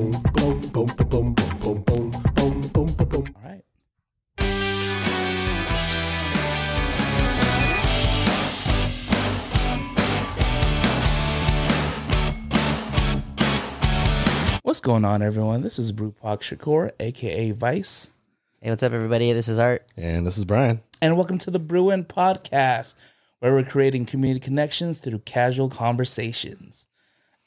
right. What's going on, everyone? This is brewpac.shakur, aka Vice. Hey, what's up, everybody? This is Art. And this is Brian. And welcome to the Brewing podcast, where we're creating community connections through casual conversations.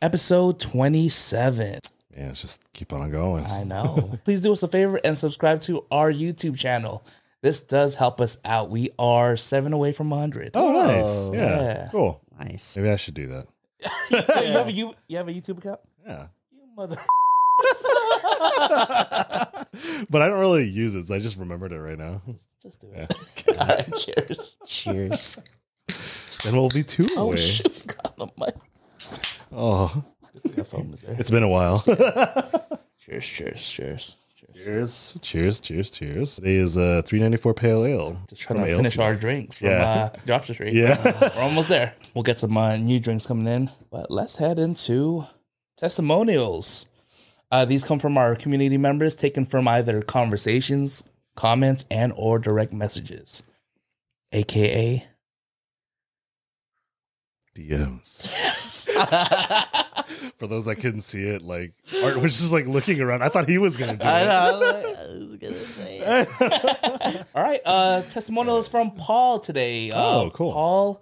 Episode 27. Yeah, let's just keep on going. I know. Please do us a favor and subscribe to our YouTube channel. This does help us out. We are 7 away from 100. Oh, nice. Yeah. Cool. Nice. Maybe I should do that. You have a YouTube account? Yeah. You mother... But I don't really use it, so I just remembered it right now. Just do it. Yeah. All right, cheers. Cheers. Then we'll be 2 Oh, away. shoot. Got the mic. Oh. The phone was there. It's been a while. Cheers. Cheers. Today is $3.94 pale ale. Just trying to finish our drinks from Josh's Street. Yeah. We're almost there. We'll get some new drinks coming in. But let's head into testimonials. These come from our community members, taken from either conversations, comments, and or direct messages, aka DMs. For those that couldn't see it, like Art was just like looking around. I thought he was gonna do it. I was gonna say it. All right, testimonials from Paul today. Oh, cool. Paul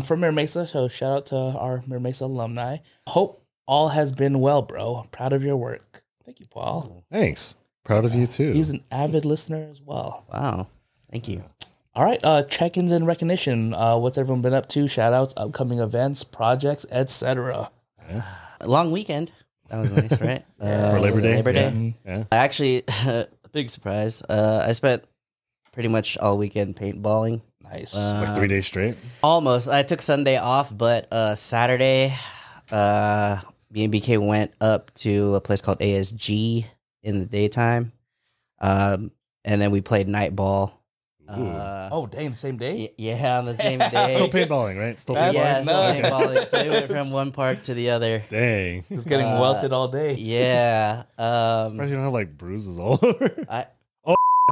from Mira Mesa, so shout out to our Mira Mesa alumni. Hope all has been well, bro. Proud of your work. Thank you, Paul. Thanks. Proud of you too. He's an avid listener as well. Wow. Thank you. All right, check-ins and recognition. What's everyone been up to? Shout-outs, upcoming events, projects, etc. Yeah. Long weekend. That was nice, right? For Labor Day. Labor Day. Yeah. Yeah. Actually, a big surprise. I spent pretty much all weekend paintballing. Nice. Like 3 days straight. Almost. I took Sunday off, but Saturday, me and BK went up to a place called ASG in the daytime, and then we played night ball. Oh, dang, the same day? Yeah, on the same day. Still paintballing, right? Still That's paintballing. Yeah, nice. still paintballing. So we went from one park to the other. Dang. Just getting welted all day. Yeah. Surprised you don't have like bruises all over.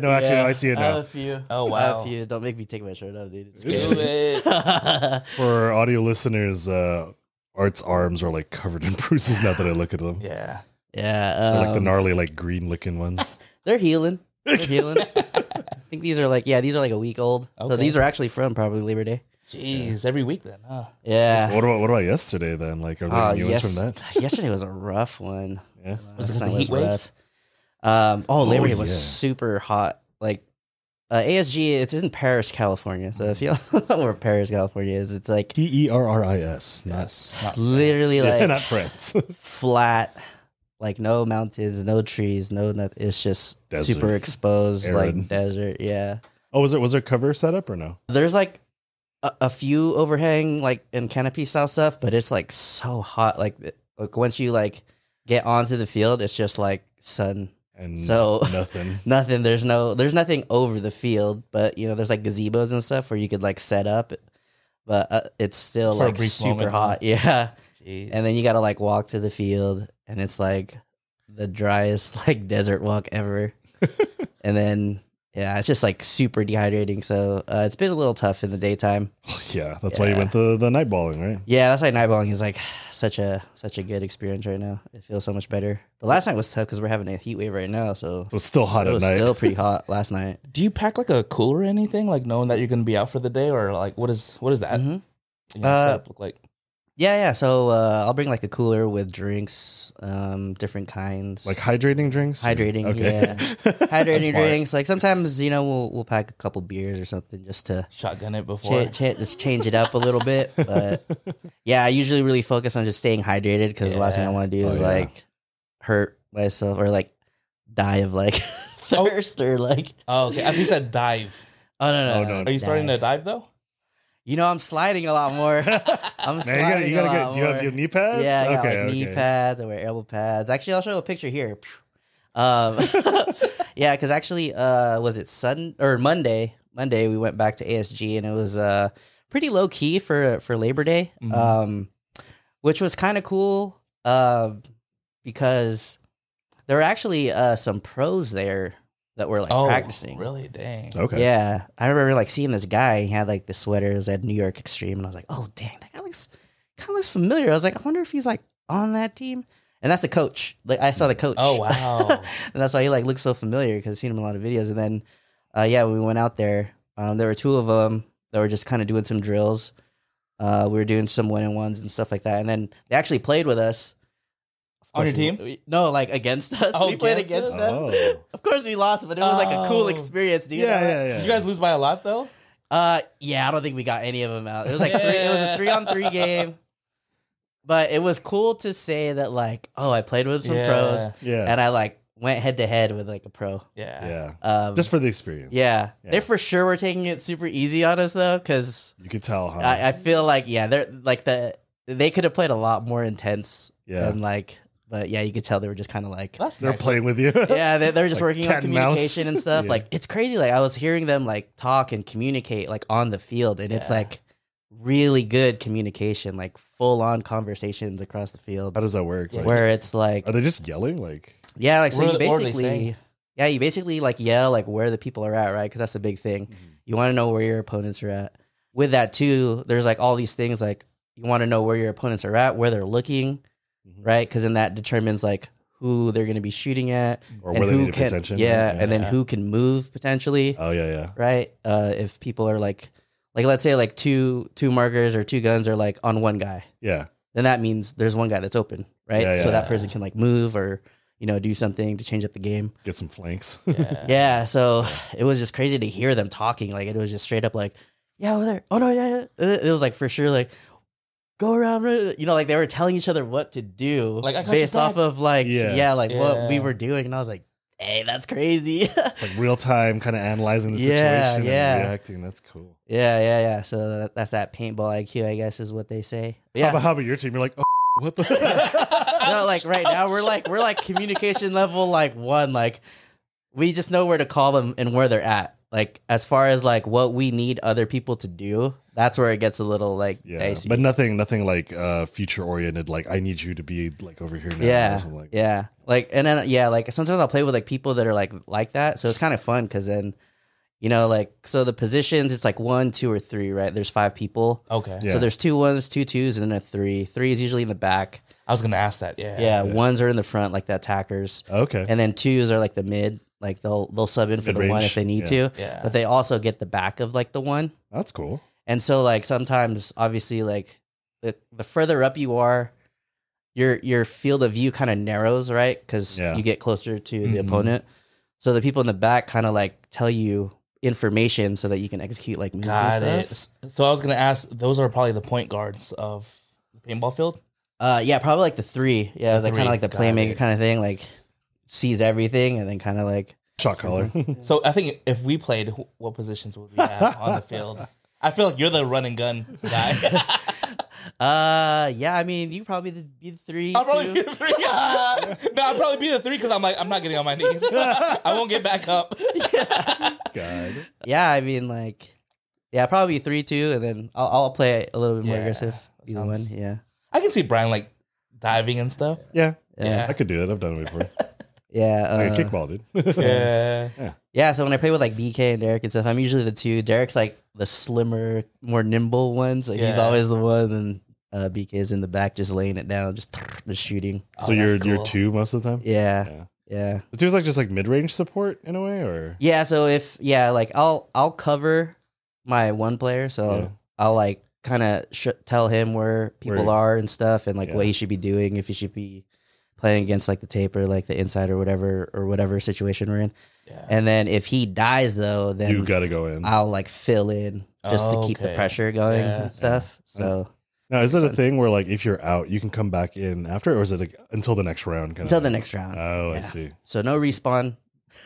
No, actually, yeah, no, I see it I have now. a few. Oh, I have wow. a few. Don't make me take my shirt off, dude. It's Do scary. it. For audio listeners, Art's arms are like covered in bruises now that I look at them. Yeah. Yeah. They're like the gnarly, like green looking ones. They're healing. They're healing. I think these are like a week old. So Okay. these are actually from probably Labor Day. Jeez, every week then, huh? Yeah. So what about yesterday then? Like, are there new ones from that? Yesterday was a rough one. Yeah. Was it Last night the heat wave? rough. Labor Day was yeah. super hot. Like ASG, it's in Paris, California. So if you don't know where Paris, California is, it's like Terris, Not literally yeah, like not France. flat, like no mountains, no trees, no nothing. It's just Desert. super exposed, Arid. like desert. Yeah. Oh, was there cover set up or no? There's like a few overhang like and canopy style stuff, but it's like so hot. Like once you like get onto the field, it's just like sun. And So nothing. There's nothing over the field, but there's like gazebos and stuff where you could like set up, but it's still Just for a like brief super moment, hot. Yeah. Jeez. And then you got to like walk to the field and it's like the driest like desert walk ever. And then it's just like super dehydrating. So it's been a little tough in the daytime. Yeah, that's why you went the night balling, right? Yeah, that's why night balling is like such a good experience right now. It feels so much better. But last night was tough because we're having a heat wave right now. So it's still hot it at was night. still pretty hot last night. Do you pack like a cooler or anything, like knowing that you're going to be out for the day, or like what is that? Mhm. Setup look like? Yeah. So I'll bring like a cooler with drinks, different kinds. Like hydrating drinks? Hydrating, yeah. Hydrating drinks. Like sometimes, we'll pack a couple beers or something just to Shotgun it before. just change it up a little bit. But yeah, I usually really focus on just staying hydrated because the last thing I want to do is like hurt myself or like die of like thirst or like. Oh, okay. I think you said dive. Oh no. Are you starting to dive though? I'm sliding a lot more. I'm sliding you gotta a get. lot Do you have more. your knee pads? Yeah, I got okay, like knee pads. I wear elbow pads. Actually, I'll show a picture here. Yeah, because actually, was it Monday? Monday we went back to ASG and it was pretty low key for Labor Day, which was kind of cool because there were actually some pros there that were like practicing. Really? Dang. Okay. Yeah, I remember like seeing this guy. He had like the sweaters at New York Extreme, and I was like, oh dang, that guy kind of looks familiar. I was like, I wonder if he's like on that team. And that's the coach. Like I saw the coach. Oh wow. And that's why he like looks so familiar because I've seen him in a lot of videos. And then we went out there. There were two of them that were just kind of doing some drills. We were doing some 1-on-1s and stuff like that. And then they actually played with us. On your team? No, like against us. Oh, we played against them. Oh. Of course we lost, but it was like a cool experience, dude. Yeah. Did you guys lose by a lot though? Yeah, I don't think we got any of them out. It was like it was a 3-on-3 game. But it was cool to say that like, oh, I played with some pros. Yeah. And I like went head to head with like a pro. Yeah. Just for the experience. Yeah. They for sure were taking it super easy on us though, because You could tell, huh? I feel like they're like they could have played a lot more intense. Yeah. And like, but yeah, you could tell they were just kind of like They're playing with you. yeah, they were just Like working cat on and mouse. communication and stuff. Yeah. Like it's crazy. Like I was hearing them like talk and communicate like on the field, and it's like really good communication, like full on conversations across the field. How does that work? Like, Where it's like are they just yelling? Like, yeah, like so What you are they basically saying? you basically like yell like where the people are at, right? Because that's the big thing. You want to know where your opponents are at. With that too, there's like all these things like you want to know where your opponents are at, where they're looking, right? Because then that determines like who they're going to be shooting at, or and where they who need to pay can, attention. and then who can move potentially, Oh yeah. right? If people are like let's say like two markers or two guns are like on one guy, Yeah. then that means there's one guy that's open, right? Yeah, So yeah. that person can like move or do something to change up the game. Get some flanks. Yeah, so it was just crazy to hear them talking. Like it was just straight up like, yeah, over there. Oh no, yeah. It was like for sure like go around, like they were telling each other what to do, Like, I got based your off back. of like what we Yeah. were doing, and I was like, hey, that's crazy. It's like real time, kind of analyzing the Yeah, situation yeah. and reacting. That's cool. Yeah. So that's that paintball IQ, I guess, is what they say. But yeah, How about your team? You're like, oh, what the? no, like right now we're like communication level like 1. Like we just know where to call them and where they're at. Like as far as like what we need other people to do, that's where it gets a little like dicey. But nothing like future oriented. Like I need you to be like over here now. or something like Yeah. Like and then like sometimes I'll play with like people that are like that. So it's kind of fun because then like so the positions it's like 1, 2, or 3, right? There's 5 people. Okay. Yeah. So there's 2 1s, 2 2s, and then a 3. 3 is usually in the back. I was gonna ask that. Yeah. Yeah. 1s are in the front, like the attackers. Okay. And then 2s are like the mid. Like they'll sub in for the Mid-range, 1 if they need yeah. to. Yeah. But they also get the back of like the 1. That's cool. And so like sometimes obviously like the further up you are, your field of view kind of narrows, right? Because you get closer to the opponent. So the people in the back kind of like tell you information so that you can execute like moves Got and it. stuff. So I was gonna ask. Those are probably the point guards of the paintball field. Yeah, probably like the 3. Yeah, it was like kind of 3, like the got playmaker it. kind of thing, like sees everything and then kind of like Shot caller. So I think if we played, what positions would we have on the field? I feel like you're the run and gun guy. yeah, I mean, you probably be the 3. I'll probably too. be the 3. No, I'll probably be the 3 because I'm not getting on my knees. I won't get back up. God. Yeah, I mean, like, yeah, probably 3 2, and then I'll play a little bit more Yeah, aggressive. that Either one, sounds- yeah. I can see Brian like diving and stuff. Yeah. Yeah. I could do it. I've done it before. Yeah, Like a kickball, dude. Yeah. yeah. So when I play with like BK and Derek and stuff, I'm usually the 2. Derek's like the slimmer, more nimble ones. Like he's Yeah. always the one, and BK is in the back, just laying it down, just shooting. So Oh, you're that's you're cool. 2 most of the time. Yeah, yeah. The 2 is like just like mid range support in a way, or Yeah, so like I'll cover my 1 player, so Yeah. I'll like kind of tell him where people Where- are and stuff, and like Yeah. what he should be doing, if he should be playing against like the tape or like the inside or whatever situation we're in. Yeah. And then if he dies though, then you got to go in. I'll like fill in just to keep the Okay. pressure going Yeah, and stuff. So Now, is it a thing where like if you're out, you can come back in after, or is it like, until the next round? Kind until of the next round. Oh, I Yeah. see. So no respawn.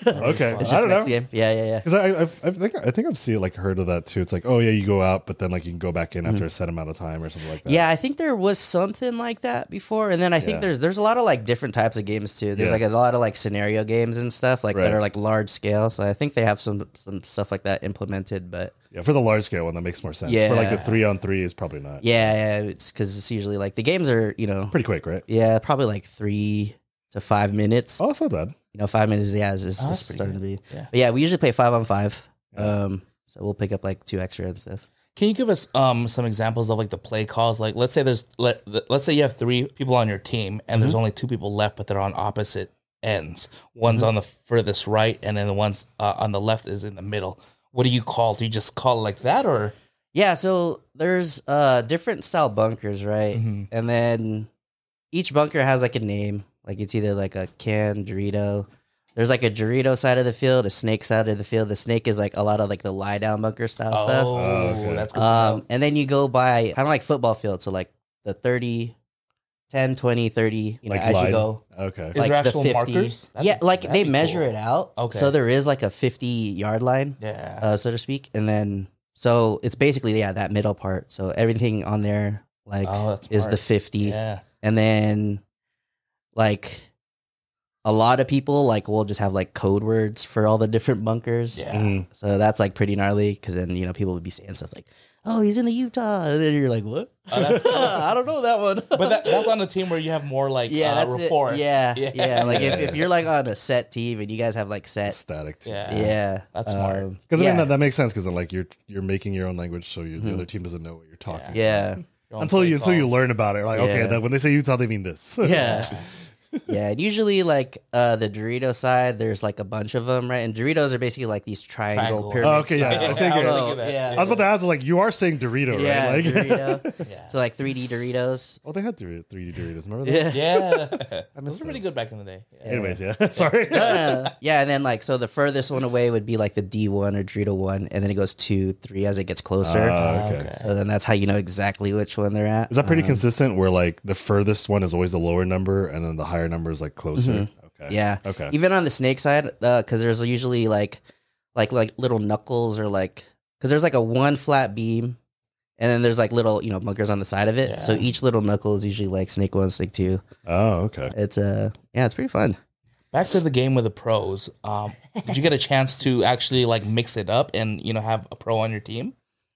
Okay, It's I just don't next know. game. Yeah. Because I think I've seen like heard of that too. It's like, oh yeah, you go out, but then like you can go back in after a set amount of time or something like that. Yeah, I think there was something like that before, and then I think Yeah. there's a lot of like different types of games too. There's Yeah. like a lot of like scenario games and stuff like Right. that are like large scale. So I think they have some stuff like that implemented, but Yeah, for the large scale one, that makes more sense. Yeah. For like the 3-on-3 is probably not. yeah, it's because it's usually like the games are Pretty quick, right? probably like 3 to 5 minutes. Oh, it's not bad. 5 minutes, is starting to be. Yeah. But yeah, we usually play 5-on-5. Yeah. So we'll pick up like 2 extra and stuff. Can you give us some examples of like the play calls? Like, let's say let's say you have 3 people on your team, and there's only 2 people left, but they're on opposite ends. One's on the furthest right, and then the one's on the left is in the middle. What do you call? Do you just call it like that, or? Yeah, so there's different style bunkers, right? Mm-hmm. And then each bunker has like a name. Like it's either like a can, Dorito. There's like a Dorito side of the field, a snake side of the field. The snake is like a lot of like the lie down bunker style stuff. Oh, okay. That's good to know. And then you go by kind of like football field. So like the 30, 10, 20, 30, Like as line? you go. Okay. Is there actual markers? Yeah, like they be measure cool. it out. Okay. So there is like a 50-yard line, so to speak. And then, so it's basically, that middle part. So everything on there like is the 50. Yeah. And then like a lot of people like will just have like code words for all the different bunkers. Yeah. Mhm. So that's like pretty gnarly because then, people would be saying stuff like, oh, he's in the Utah. And then you're like, what? I don't know that one. But that's on a team where you have more like that's rapport. it. Yeah. Like Yeah. if you're like on a set team and you guys have like set. Static too. Yeah. That's smart. Because I mean that makes sense because then like you're making your own language, so the other team doesn't know what you're talking. Yeah. Until you learn about it, like okay, then when they say Utah, they mean this. Yeah. Yeah, and usually like the Dorito side, there's like a bunch of them, right? And Doritos are basically like these triangle pyramids. Oh, okay, yeah, I figured. I was about to ask, like, you are saying Dorito, yeah, right? Like, Dorito. So like 3D Doritos. Oh, they had 3D Doritos. Remember that? Yeah. Those were pretty good back in the day. Yeah. Anyways, sorry. Yeah, and then like so the furthest one away would be like the D1 or Dorito 1, and then it goes 2, 3 as it gets closer. Okay. So then that's how you know exactly which one they're at. Is that pretty consistent? Where like the furthest one is always the lower number, and then the higher number is like closer. Okay. Yeah. Okay. Even on the snake side, because there's usually like little knuckles or like because there's like a one flat beam, and then there's like little bunkers on the side of it. Yeah. So each little knuckle is usually like snake 1, snake 2. Oh, okay. It's it's pretty fun. Back to the game with the pros. Did you get a chance to actually like mix it up and have a pro on your team?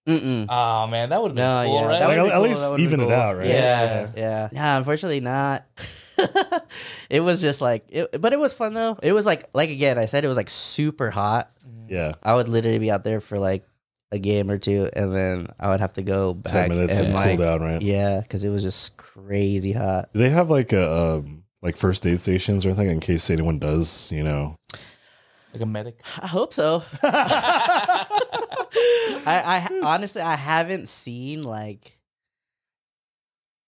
Mm-mm. Oh man, that would be cool, right? Like, Cool. at least even it out, right? Yeah. Nah, unfortunately not. It was just like, but it was fun though. It was like again, I said it was like super hot. Yeah. I would literally be out there for like a game or 2, and then I would have to go back 10 minutes and cool down, right? Yeah, because it was just crazy hot. Do they have like a like first aid stations or anything in case anyone does, Like a medic. I hope so. I honestly I haven't seen like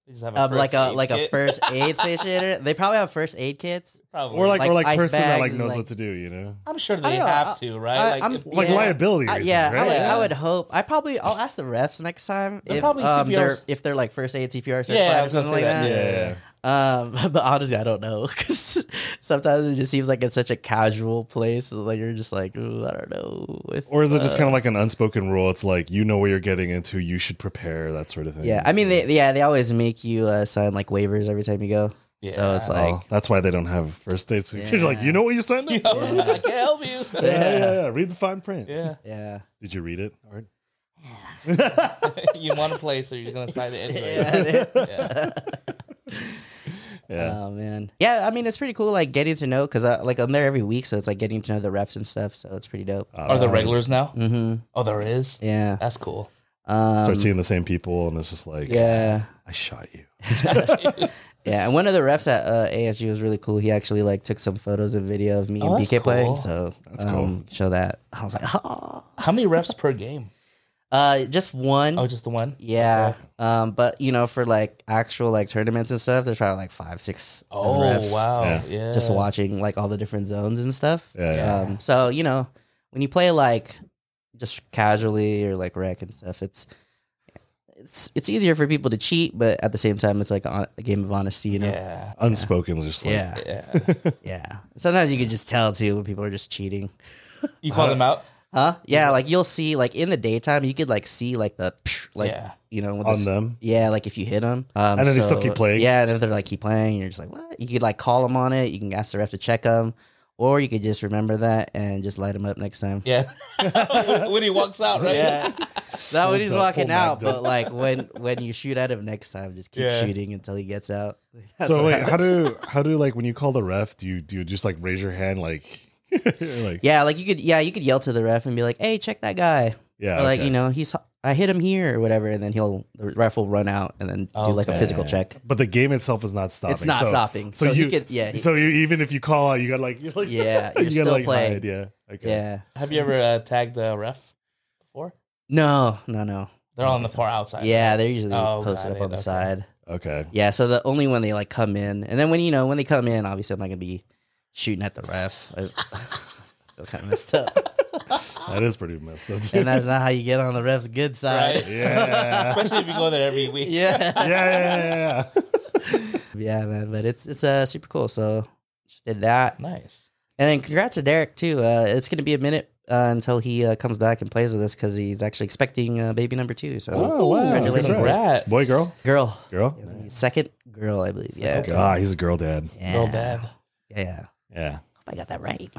They just have a first aid station. They probably have first aid kits. Probably. or like Like ice person that like bags, knows like- what to do, I'm sure I they don't know, have to, right? I'm- like liability reasons, Yeah, right? I would hope. I'll ask the refs next time They're if probably CPRs. if they're like first aid CPR certified Yeah, I or was gonna something say like that. that. Yeah. But honestly, I don't know because sometimes it just seems like it's such a casual place. Like you're just like, ooh, I don't know. Or is it just kind of like an unspoken rule? It's like you know what you're getting into, you should prepare, that sort of thing. Yeah, I mean, they always make you sign like waivers every time you go. Yeah. So it's like, Oh, that's why they don't have first aid. Yeah. You're like, you know what you signed up for? I can't help you. Yeah. Read the fine print. Yeah. yeah. Did you read it? All right. You want to play, so you're gonna sign it anyway. Yeah. Yeah. Oh man, yeah. I mean, it's pretty cool, like getting to know because like I'm there every week, so it's like getting to know the refs and stuff. So it's pretty dope. Are there regulars now? Mm-hmm. Oh, there is. Yeah. That's cool. Start seeing the same people, and it's just like, Yeah. I shot you. Yeah, and one of the refs at ASG was really cool. He actually like took some photos and video of me and that's BK playing. cool. So That's cool. Show that. I was like, oh. How many reps per game? Just one. Oh, just the one? Yeah. Okay. But for like actual like tournaments and stuff, there's probably like 5, 6, 7 Oh, refs. wow. Yeah. Yeah. Just watching like all the different zones and stuff. Yeah. So when you play like just casually or like rec and stuff, it's easier for people to cheat, but at the same time, it's like a game of honesty, Yeah. Unspoken, just like, Yeah. Yeah. Yeah. Sometimes you can just tell too when people are just cheating. You call them out? Huh? Yeah, like you'll see, like in the daytime, you could like see like the, like Yeah. with on them. Yeah, like if you hit them, And then they still keep playing? Yeah, and if they're like keep playing, you're just like, what? You could like call them on it. You can ask the ref to check them, Or you could just remember that and just light him up next time. Yeah. When he walks out, right? Yeah. Not when he's walking out, Magda. but like when you shoot at him next time, just keep shooting until he gets out. That's So what wait, happens. how do like when you call the ref, do you just like raise your hand like like Yeah, like you could yell to the ref and be like, "Hey, check that guy." yeah, Or like, okay. I hit him here or whatever, and then the ref will run out and then do like a physical check. But the game itself is not stopping. It's not stopping. So he you could, so you even if you call out, you got like you're Yeah, you're you still gotta like playing. hide, yeah. Okay. Yeah. Have you ever tagged the ref before? No. They're on the far outside. Yeah, they're usually Oh, posted got up on it. the Okay. side. Okay. Yeah, so the only when they like come in, and then when they come in, obviously I'm not gonna be shooting at the ref. I feel kind of messed up, That is pretty messed up. and that's not how you get on the ref's good side. Right? Yeah. Especially if you go there every week. Yeah, Yeah. yeah, man. But it's super cool. So just did that, Nice. and then congrats to Derek too. It's gonna be a minute until he comes back and plays with us because he's actually expecting baby number 2. So Oh wow. congratulations, Congrats. Boy, girl? girl. Girl? Second girl, I believe. Yeah, Okay. Ah, he's a girl dad. yeah. Girl dad. Yeah, Yeah. hope I got that right.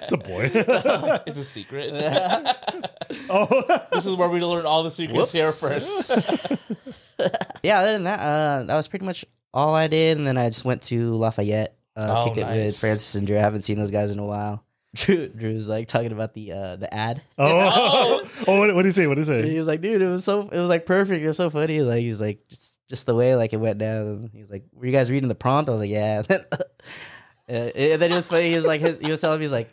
It's a boy. It's a secret. Oh. This is where we learn all the secrets here first. Yeah, other than that, that was pretty much all I did, and then I just went to Lafayette, kicked it with nice. Francis and Drew. I haven't seen those guys in a while. Drew's like talking about the ad. Oh. What did he say? What did he And say? he was like, dude, it was like perfect. It was so funny. Like he's like just the way like it went down. And he was like, were you guys reading the prompt? I was like, yeah. And then it was funny. He was like, he was telling me, he's like,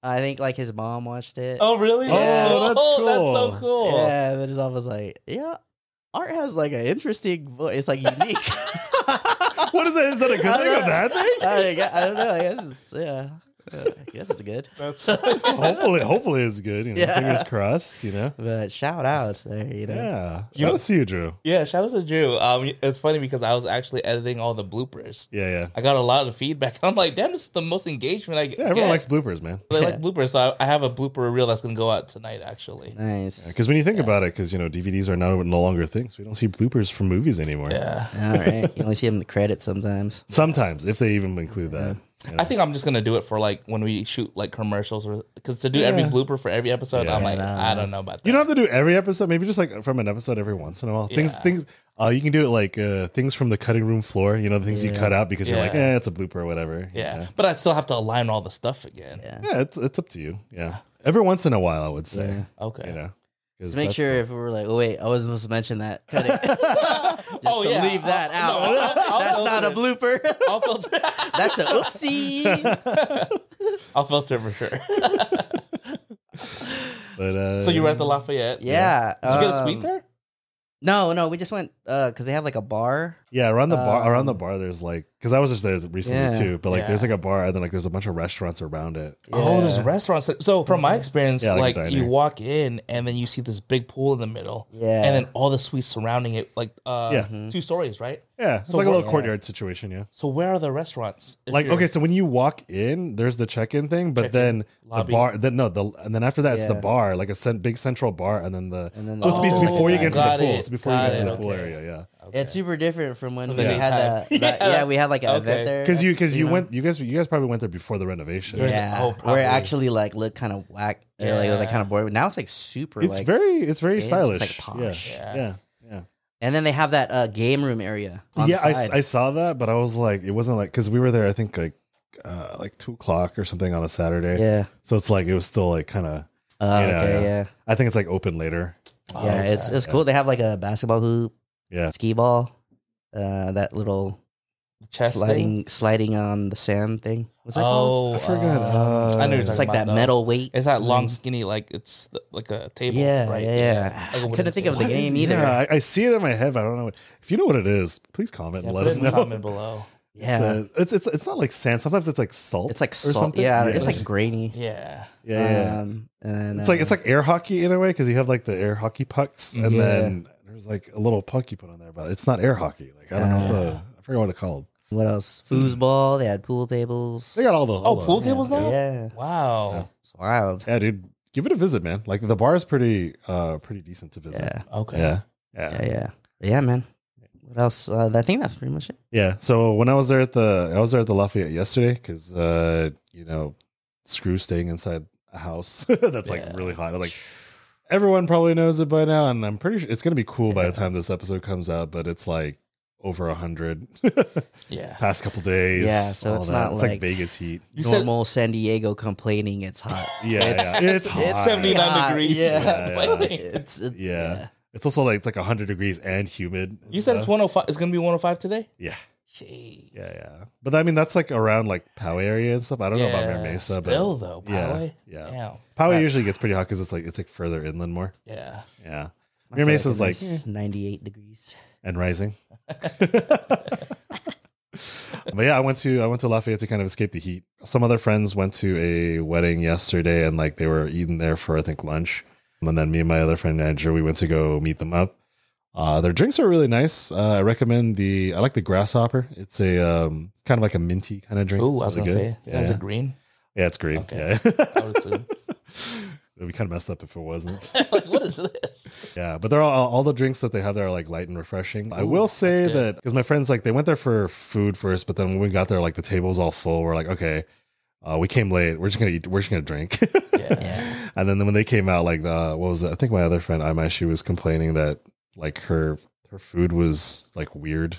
I think like his mom watched it. Oh, really? Oh, that's cool. That's so cool. Yeah, and then his mom was like, yeah, Art has like an interesting voice. It's like unique. What is that? Is that a good I thing don't or know. bad thing? I don't know. I guess it's I guess it's good. That's Hopefully it's good. Yeah. Fingers crossed, But shout outs there, Yeah. You- Shout out to you, Drew. yeah, shout out to Drew. It's funny because I was actually editing all the bloopers. Yeah. I got a lot of feedback. I'm like, damn, this is the most engagement I get. Yeah, everyone likes bloopers, man. They like bloopers, so I have a blooper reel that's gonna go out tonight. Actually, Nice. Because when you think about it, because DVDs are no longer things. We don't see bloopers from movies anymore. yeah. All right. You only see them in the credits sometimes. Sometimes, if they even include that. I think I'm just gonna do it for like when we shoot like commercials, or because to do every blooper for every episode, Yeah. I'm like, No. I don't know about that. You don't have to do every episode. Maybe just like from an episode every once in a while. Yeah. Things. You can do it like things from the cutting room floor. The things you cut out because you're like, Yeah. it's a blooper or whatever. Yeah, but I still have to align all the stuff again. Yeah. Yeah, it's up to you. Yeah, every once in a while, I would say. Yeah. Okay. 'Cause Just make that's sure cool. if we were like, oh wait, I wasn't supposed to mention that. Cut it. Just to leave that out. no, I'll That's not a filter blooper. I'll filter. That's a oopsie. I'll filter for sure. But, So you were at the Lafayette. Yeah. Did you get a suite there? No, we just went because they have like a bar. Yeah, around the bar, there's like, because I was just there recently Yeah. too, but like Yeah. there's like a bar and then like there's a bunch of restaurants around it. Oh, Yeah. there's restaurants. So from my experience, Yeah, like a like diner. you walk in and then you see this big pool in the middle. Yeah. And then all the suites surrounding it, like 2 stories, right? Yeah, it's So like a what- little courtyard situation. Yeah, So where are the restaurants? If like you're- okay, so when you walk in, there's the check-in thing, but Check-in, then lobby. the bar, and then after that, it's the Yeah. bar, like a big central bar, and then then so it's the- before you get to the Got pool. it, It's before you got get to it, the pool okay. area. Yeah. Okay. It's super different from when From we the had that. daytime. Yeah, we had like an Okay. event there. Because you know? went, you guys probably went there before the renovation. Yeah, Oh, where probably. it actually like looked kind of whack. Yeah. Like, it was like Yeah. kind of boring. But now it's like super. It's like, very it's stylish. like posh. Yeah. And then they have that game room area. On Yeah, the side. I saw that, but I was like, it wasn't like, because we were there, I think like 2:00 or something on a Saturday. Yeah. So it's like it was still like kind of. Okay. Yeah. I think it's like open later. Yeah. It's cool. They have like a basketball hoop, Yeah. skee ball, that little chest thing? sliding on the sand thing. What's that called? Oh, I forgot. I know what you're It's talking like that about, though. metal weight. It's that long, skinny, like it's like a table. Yeah, right? yeah. Like a I wooden couldn't think of table. the game either. Yeah, I see it in my head, but I don't know. If you know what it is, please comment Yeah, and put let it us in the know. comment below. Yeah. It's not like sand. Sometimes it's like salt. It's like or salt. something. Yeah, it's like grainy. Yeah. yeah. And It's like air hockey in a way because you have like the air hockey pucks, and Yeah. then there's like a little puck you put on there, but it's not air hockey. Like I don't know. I forgot what it's called. what else? Foosball. They had pool tables. They got all the Pool tables now? Yeah, Wow. it's wild. Yeah, dude, give it a visit, man. Like the bar is pretty decent to visit. Yeah, Okay. Yeah. yeah. Yeah, man. What else? I think that's pretty much it. Yeah. So when I was there at the Lafayette yesterday because screw staying inside a house that's like really hot. Like everyone probably knows it by now, and I'm pretty sure it's gonna be cool by the time this episode comes out. But it's like over 100. Past couple days. Yeah. So it's not like Vegas heat. Normal San Diego complaining it's hot. It's hot. It's 79 degrees. Yeah. It's also like it's like 100 degrees and humid. You said it's 105. It's gonna be 105 today. Yeah. Gee. Yeah. But I mean, that's like around like Poway area and stuff. I don't know about Mira Mesa. Still though, Poway. Yeah. Damn. Poway usually gets pretty hot because it's like further inland more. Yeah. Mira Mesa's like 98 degrees and rising. But yeah, I went to Lafayette to kind of escape the heat. Some other friends went to a wedding yesterday, and like they were eating there for I think lunch. And then me and my other friend Andrew, we went to go meet them up. Their drinks are really nice. I recommend I like the Grasshopper. It's a kind of like a minty kind of drink. Oh, I was gonna say, is it green? Yeah, it's green. Okay. Yeah. I would assume. It'd be kind of messed up if it wasn't. Like, what is this? Yeah, but they're all the drinks that they have there are like light and refreshing. I will say that because my friends like they went there for food first, but then when we got there, like the table was all full. We're like, okay, we came late. We're just gonna eat. We're just gonna drink. Yeah. And then when they came out, like what was it? I think my other friend Ima, she was complaining that like her food was like weird.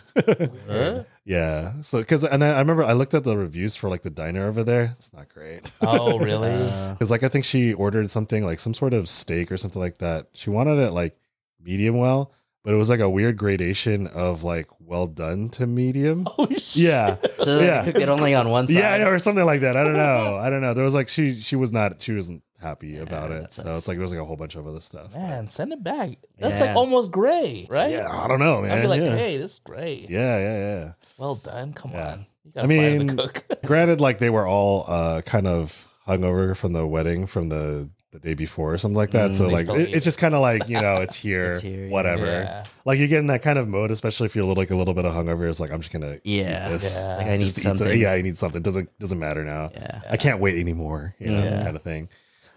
Yeah. So I remember I looked at the reviews for like the diner over there. It's not great. Oh, really? Because like I think she ordered something like some sort of steak or something like that. She wanted it like medium well, but it was like a weird gradation of like well done to medium. Oh shit. Yeah. So they cooked it only on one side. Yeah, or something like that. I don't know. There was like she wasn't happy about it. So it's like there was like a whole bunch of other stuff. Man, send it back. That's like almost gray, right? Yeah, I don't know, man. I'd be like, hey, this is great. Yeah. Well done. Come on. You I mean, the cook. granted, like they were all kind of hungover from the wedding from the day before or something like that. So like it's just kind of like, it's here, whatever. Yeah. Like you get in that kind of mode, especially if you're a little bit of hungover. It's like I'm just gonna eat this. It's like I need something. I need something. Doesn't matter now. Yeah. I can't wait anymore. Kind of thing.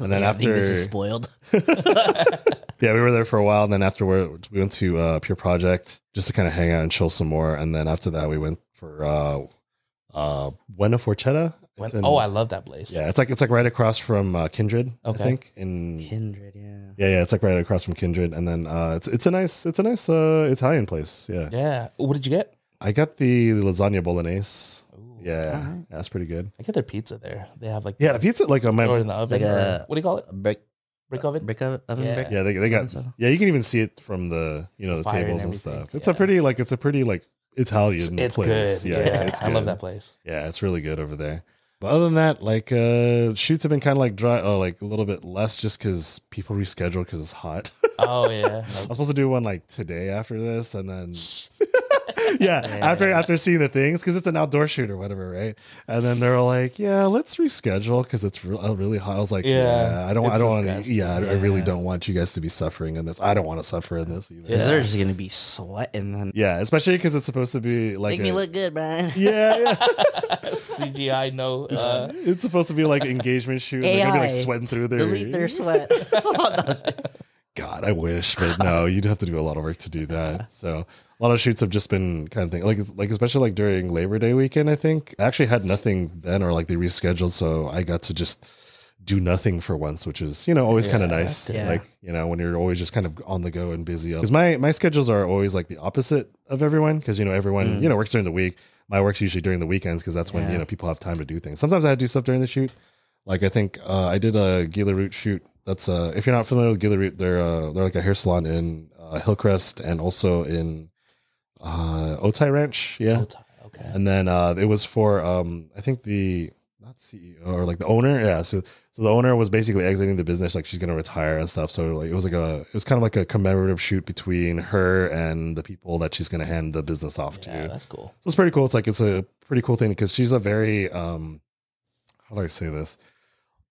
And then after this is spoiled. Yeah, we were there for a while, and then afterward we went to Pure Project just to kind of hang out and chill some more. And then after that, we went for Buena Forchetta. I love that place. Yeah, it's like right across from Kindred. Okay. I think Kindred. Yeah, it's like right across from Kindred, and then it's a nice Italian place. Yeah. Yeah. What did you get? I got the lasagna bolaise. Yeah, that's pretty good. I get their pizza there. They have like the pizza like on my in the oven. Like what do you call it? Brick oven. Yeah. Yeah, they got. Yeah, you can even see it from the the tables and stuff. It's a pretty Italian. It's place. good. Yeah, it's good. I love that place. Yeah, it's really good over there. But other than that, like shoots have been kind of like dry, or like a little bit less, just because people reschedule because it's hot. Oh yeah, I was supposed to do one like today after this, and then after seeing the things, because it's an outdoor shoot or whatever, right? And then they're like, yeah, let's reschedule because it's really hot. I was like, I don't want to. I really don't want you guys to be suffering in this. I don't want to suffer in this either. Because they're just gonna be sweating. Then especially because it's supposed to be like make me look good, Brian. Yeah. CGI, no. It's supposed to be like an engagement shoot. They're gonna be like sweating through delete their sweat. God, I wish, but no, you'd have to do a lot of work to do that. So a lot of shoots have just been kind of thing, like especially like during Labor Day weekend. I think I actually had nothing then, or like they rescheduled, so I got to just do nothing for once, which is always kind of nice. Yeah. Like when you're always just kind of on the go and busy. Because my schedules are always like the opposite of everyone, because everyone works during the week. My work's usually during the weekends because that's when people have time to do things. Sometimes I do stuff during the shoot. Like I think I did a Gila Root shoot. That's if you're not familiar with Gila Root, they're like a hair salon in Hillcrest and also in Otay Ranch. Yeah. Otay, okay. And then it was for I think the not CEO or like the owner. Yeah. So the owner was basically exiting the business, like she's gonna retire and stuff. So like it was kind of like a commemorative shoot between her and the people that she's gonna hand the business off to. Yeah, that's cool. So it's pretty cool. It's a pretty cool thing because she's a very how do I say this?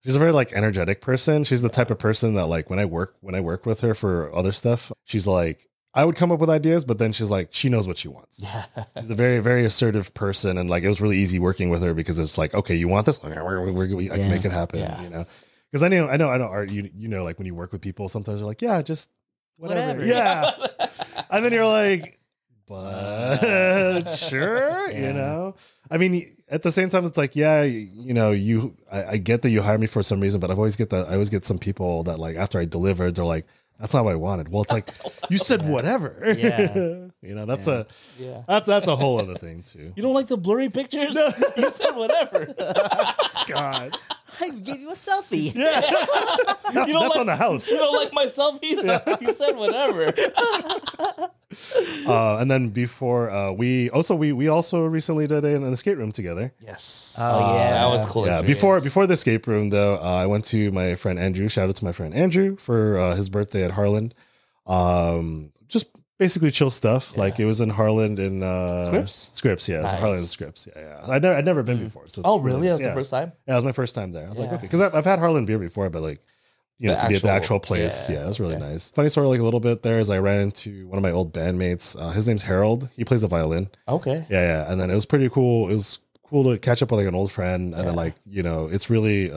She's a very like energetic person. She's the type of person that like when I work with her for other stuff, she's like, I would come up with ideas, but then she's like, she knows what she wants. Yeah. She's a very, very assertive person. And like, it was really easy working with her because it's like, okay, you want this? I can make it happen, Because I know, Art, like when you work with people, sometimes they're like, yeah, just whatever. Yeah. And then you're like, but sure, you know. I mean, at the same time, it's like, yeah, you know, I get that you hire me for some reason, but I always get some people that like after I delivered, they're like, that's not what I wanted. Well, it's like you said whatever. Yeah. You know, that's a whole other thing too. You don't like the blurry pictures? No. You said whatever. God. I gave you a selfie. Yeah. That's on the house. You don't like my selfies? You said whatever. And then before we also recently did an escape room together. Yes. Oh yeah, that was cool. Yeah. Experience. Before the escape room though, I went to my friend Andrew. Shout out to my friend Andrew for his birthday at Harland. Just basically chill stuff. Yeah. Like it was in Harland in Scripps. Yeah, it was in Harland and Scripps. Yeah. I'd never been before. So it's really? That was the first time? Yeah, it was my first time there. I was like, okay, because I've had Harland beer before, but like, you know, to be at the actual place. Yeah, it was really nice. Funny story, like a little bit there is I ran into one of my old bandmates. His name's Harold. He plays the violin. Okay. Yeah. And then it was pretty cool. It was cool to catch up with like an old friend. And then like, you know, it's really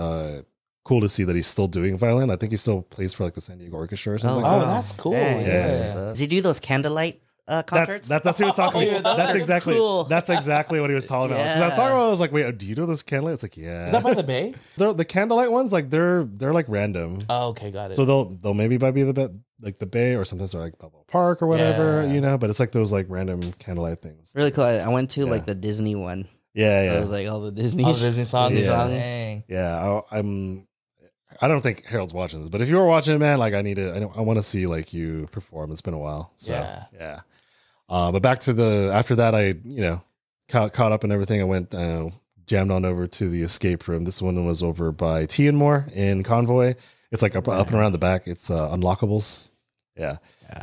cool to see that he's still doing violin. I think he still plays for like the San Diego Orchestra or something. Oh, that's cool. Yeah. Does he do those candlelight concerts? That's what he was talking about. That's exactly cool. That's exactly what he was talking about. Because I was talking about, I was like, wait, do you know those candlelight? It's like, yeah. Is that by the bay? The candlelight ones, like they're like random. Oh, okay, got it. So they'll maybe be the bay, or sometimes they're like Balboa Park or whatever, you know. But it's like those like random candlelight things. Really cool. I went to like the Disney one. Yeah, So it was like all the Disney songs. Yeah. Dang. Yeah, I don't think Harold's watching this, but if you're watching, man, like I want to see like you perform. It's been a while. So yeah. But back to after that, I, you know, caught up and everything. I went, jammed on over to the escape room. This one was over by T and More in Convoy. It's like up and around the back. It's Unlockables. Yeah.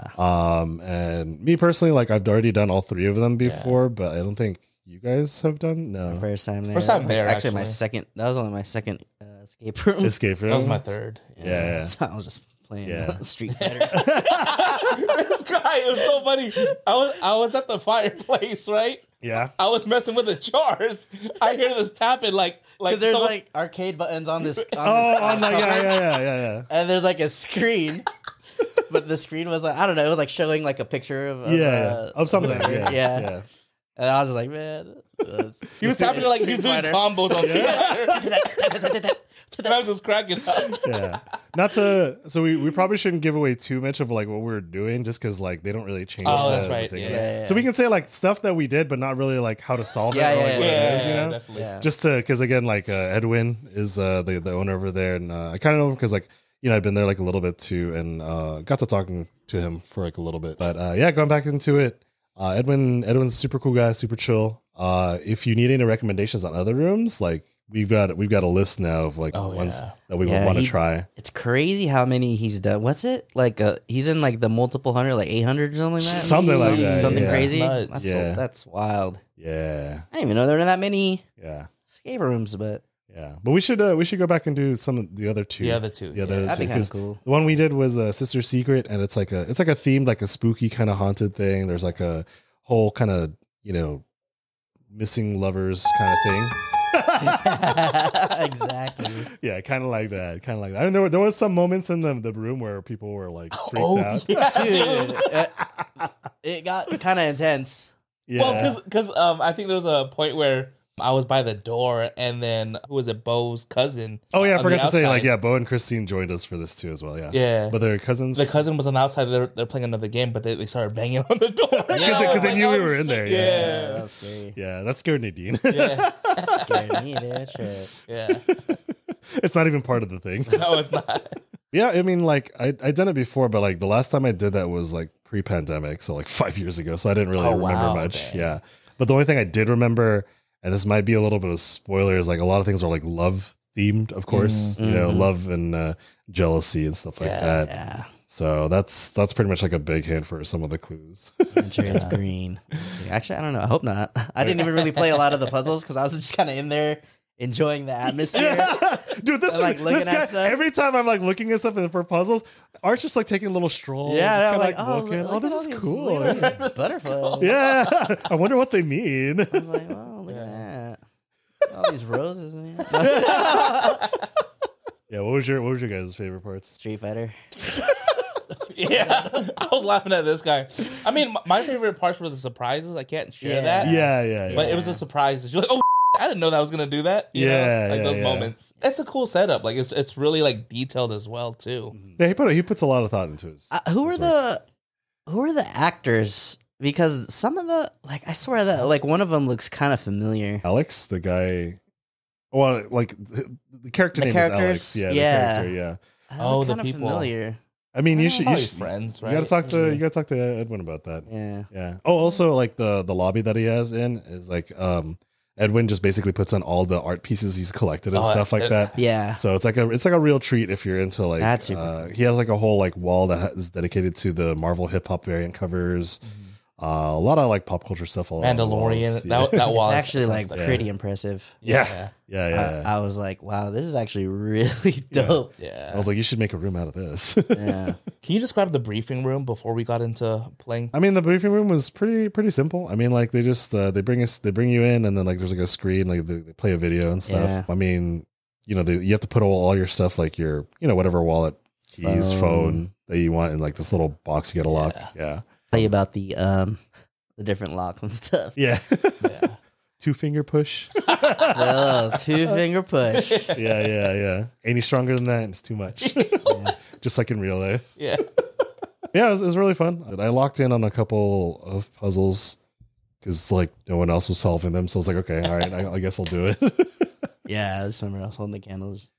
And me personally, like I've already done all three of them before, but I don't think you guys have done. No. First time there. First time there. Actually, my second. That was only my second escape room. Escape room. That was my third. Yeah. So I was just playing Street Fighter. This guy, it was so funny. I was at the fireplace, right? Yeah. I was messing with the jars. I hear this tapping like there's like arcade buttons on this. Yeah. And there's like a screen. But the screen was like, I don't know, it was like showing like a picture of something. Yeah. And I was just like, man. He was tapping like he was doing combos on and I was just cracking up. Yeah. So we probably shouldn't give away too much of like what we're doing just because like they don't really change. Oh, that's right. Yeah. So we can say like stuff that we did, but not really like how to solve it or like what it is, you know? Definitely. Yeah. Just to, because again, like Edwin is the owner over there, and I kind of know him because like, you know, I've been there like a little bit too, and got to talking to him for like a little bit. But going back into it, Edwin's a super cool guy, super chill. If you need any recommendations on other rooms, like we've got a list now of like ones that we would want to try. It's crazy how many he's done. What's it like? He's in like the multiple hundred, like 800 or something like that. Something like that. Something yeah. crazy. Nuts. That's wild. Yeah. I didn't even know there were that many escape rooms, but. Yeah, but we should go back and do some of the other two. That'd be kind of cool. The one we did was Sister Secret, and it's like a themed, like a spooky kind of haunted thing. There's like a whole kind of, you know, missing lovers kind of thing. Exactly. Yeah, kind of like that. I mean, there was some moments in the room where people were like freaked out. Yeah. Dude, it got kind of intense. Yeah. Well, because I think there was a point where I was by the door, and then who was it? Bo's cousin. Oh yeah, I forgot to say, like, Bo and Christine joined us for this too as well. Yeah, but their cousins. The cousin was on the outside. They're playing another game, but they started banging on the door because they knew we were in there. Yeah, that was scary. Yeah, that scared Nadine. Yeah, that scared me, dude. Shit. Yeah, it's not even part of the thing. No, it's not. Yeah, I mean, like I'd done it before, but like the last time I did that was like pre-pandemic, so like 5 years ago. So I didn't really remember much. Okay. Yeah, but the only thing I did remember, and this might be a little bit of spoilers, like a lot of things are like love themed, of course, you know, love and jealousy and stuff like that. Yeah. So that's pretty much like a big hint for some of the clues. It's green. Actually, I don't know. I hope not. I didn't even really play a lot of the puzzles because I was just kind of in there enjoying the atmosphere. Dude, this guy, every time I'm like looking at stuff for puzzles, Art's just like taking a little stroll. Yeah, I'm like looking. Oh, this is cool. Butterflies. Yeah, I wonder what they mean. I was like, oh, look at that. All these roses in here. Yeah, what was your guys' favorite parts? Street Fighter. Yeah, I was laughing at this guy. I mean, my favorite parts were the surprises. I can't share that. Yeah. But it was a surprise. You're like, oh, I didn't know that I was gonna do that. You know? Like those moments. It's a cool setup. Like it's really like detailed as well too. Yeah, he puts a lot of thought into his. Who are the actors? Because some of the I swear that like one of them looks kind of familiar. Alex, the guy. Well, like the character name is Alex. Yeah, the character. Yeah. Oh, the kind of people. Familiar. I mean, you should friends, right? You gotta talk to Edwin about that. Yeah. Oh, also like the lobby that he has in is like Edwin just basically puts on all the art pieces he's collected and stuff like that. Yeah. So it's like a real treat if you're into like that's super cool. He has like a whole like wall that is dedicated to the Marvel hip hop variant covers. A lot of like pop culture stuff. Mandalorian. That was it's actually like pretty impressive. Yeah. I was like, wow, this is actually really dope. Yeah. I was like, you should make a room out of this. Yeah. Can you describe the briefing room before we got into playing? I mean, the briefing room was pretty simple. I mean, like they just they bring you in, and then like there's like a screen, like they play a video and stuff. Yeah. I mean, you know, you have to put all your stuff, like your whatever wallet, keys, phone that you want in like this little box. You get a lock. Yeah. Tell you about the different locks and stuff. Yeah. 2-finger push. Oh, 2-finger push. Yeah. Any stronger than that, it's too much. Just like in real life. Yeah. Yeah, it was really fun. I locked in on a couple of puzzles because like no one else was solving them. So I was like, okay, all right, I guess I'll do it. Yeah, I just remember I was holding the candles.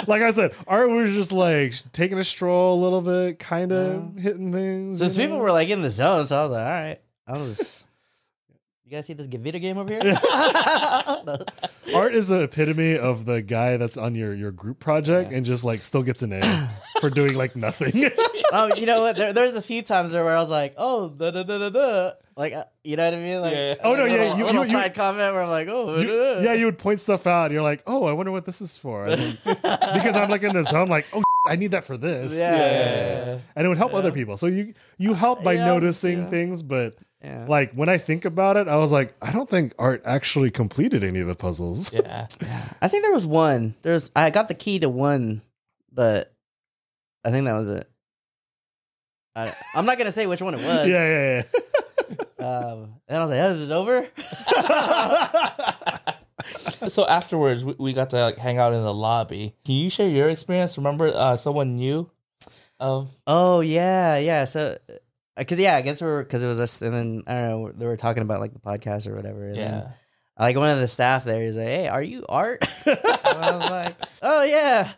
Like I said, Art was just like taking a stroll a little bit, kind of hitting things. So people were like in the zone, so I was like, all right. You guys see this video game over here? Art is the epitome of the guy that's on your group project and just like still gets an A for doing like nothing. Oh, you know what? There's a few times there where I was like, oh, like, you know what I mean? Like, you side comment where I'm like, oh, you would point stuff out. And you're like, oh, I wonder what this is for. And then, because I'm like in the zone, I'm like, oh, I need that for this. Yeah. And it would help other people. So you help by noticing things, but. Yeah. Like when I think about it, I was like, I don't think Art actually completed any of the puzzles. Yeah. I think there was one. I got the key to one, but I think that was it. I'm not gonna say which one it was. Yeah. And I was like, oh, is it over? So afterwards, we got to like hang out in the lobby. Can you share your experience? Remember someone new of? Oh yeah. So. Because I guess because it was us, and then I don't know, they were talking about like the podcast or whatever. And then, like one of the staff there, he's like, "Hey, are you Art?" And I was like, "Oh yeah."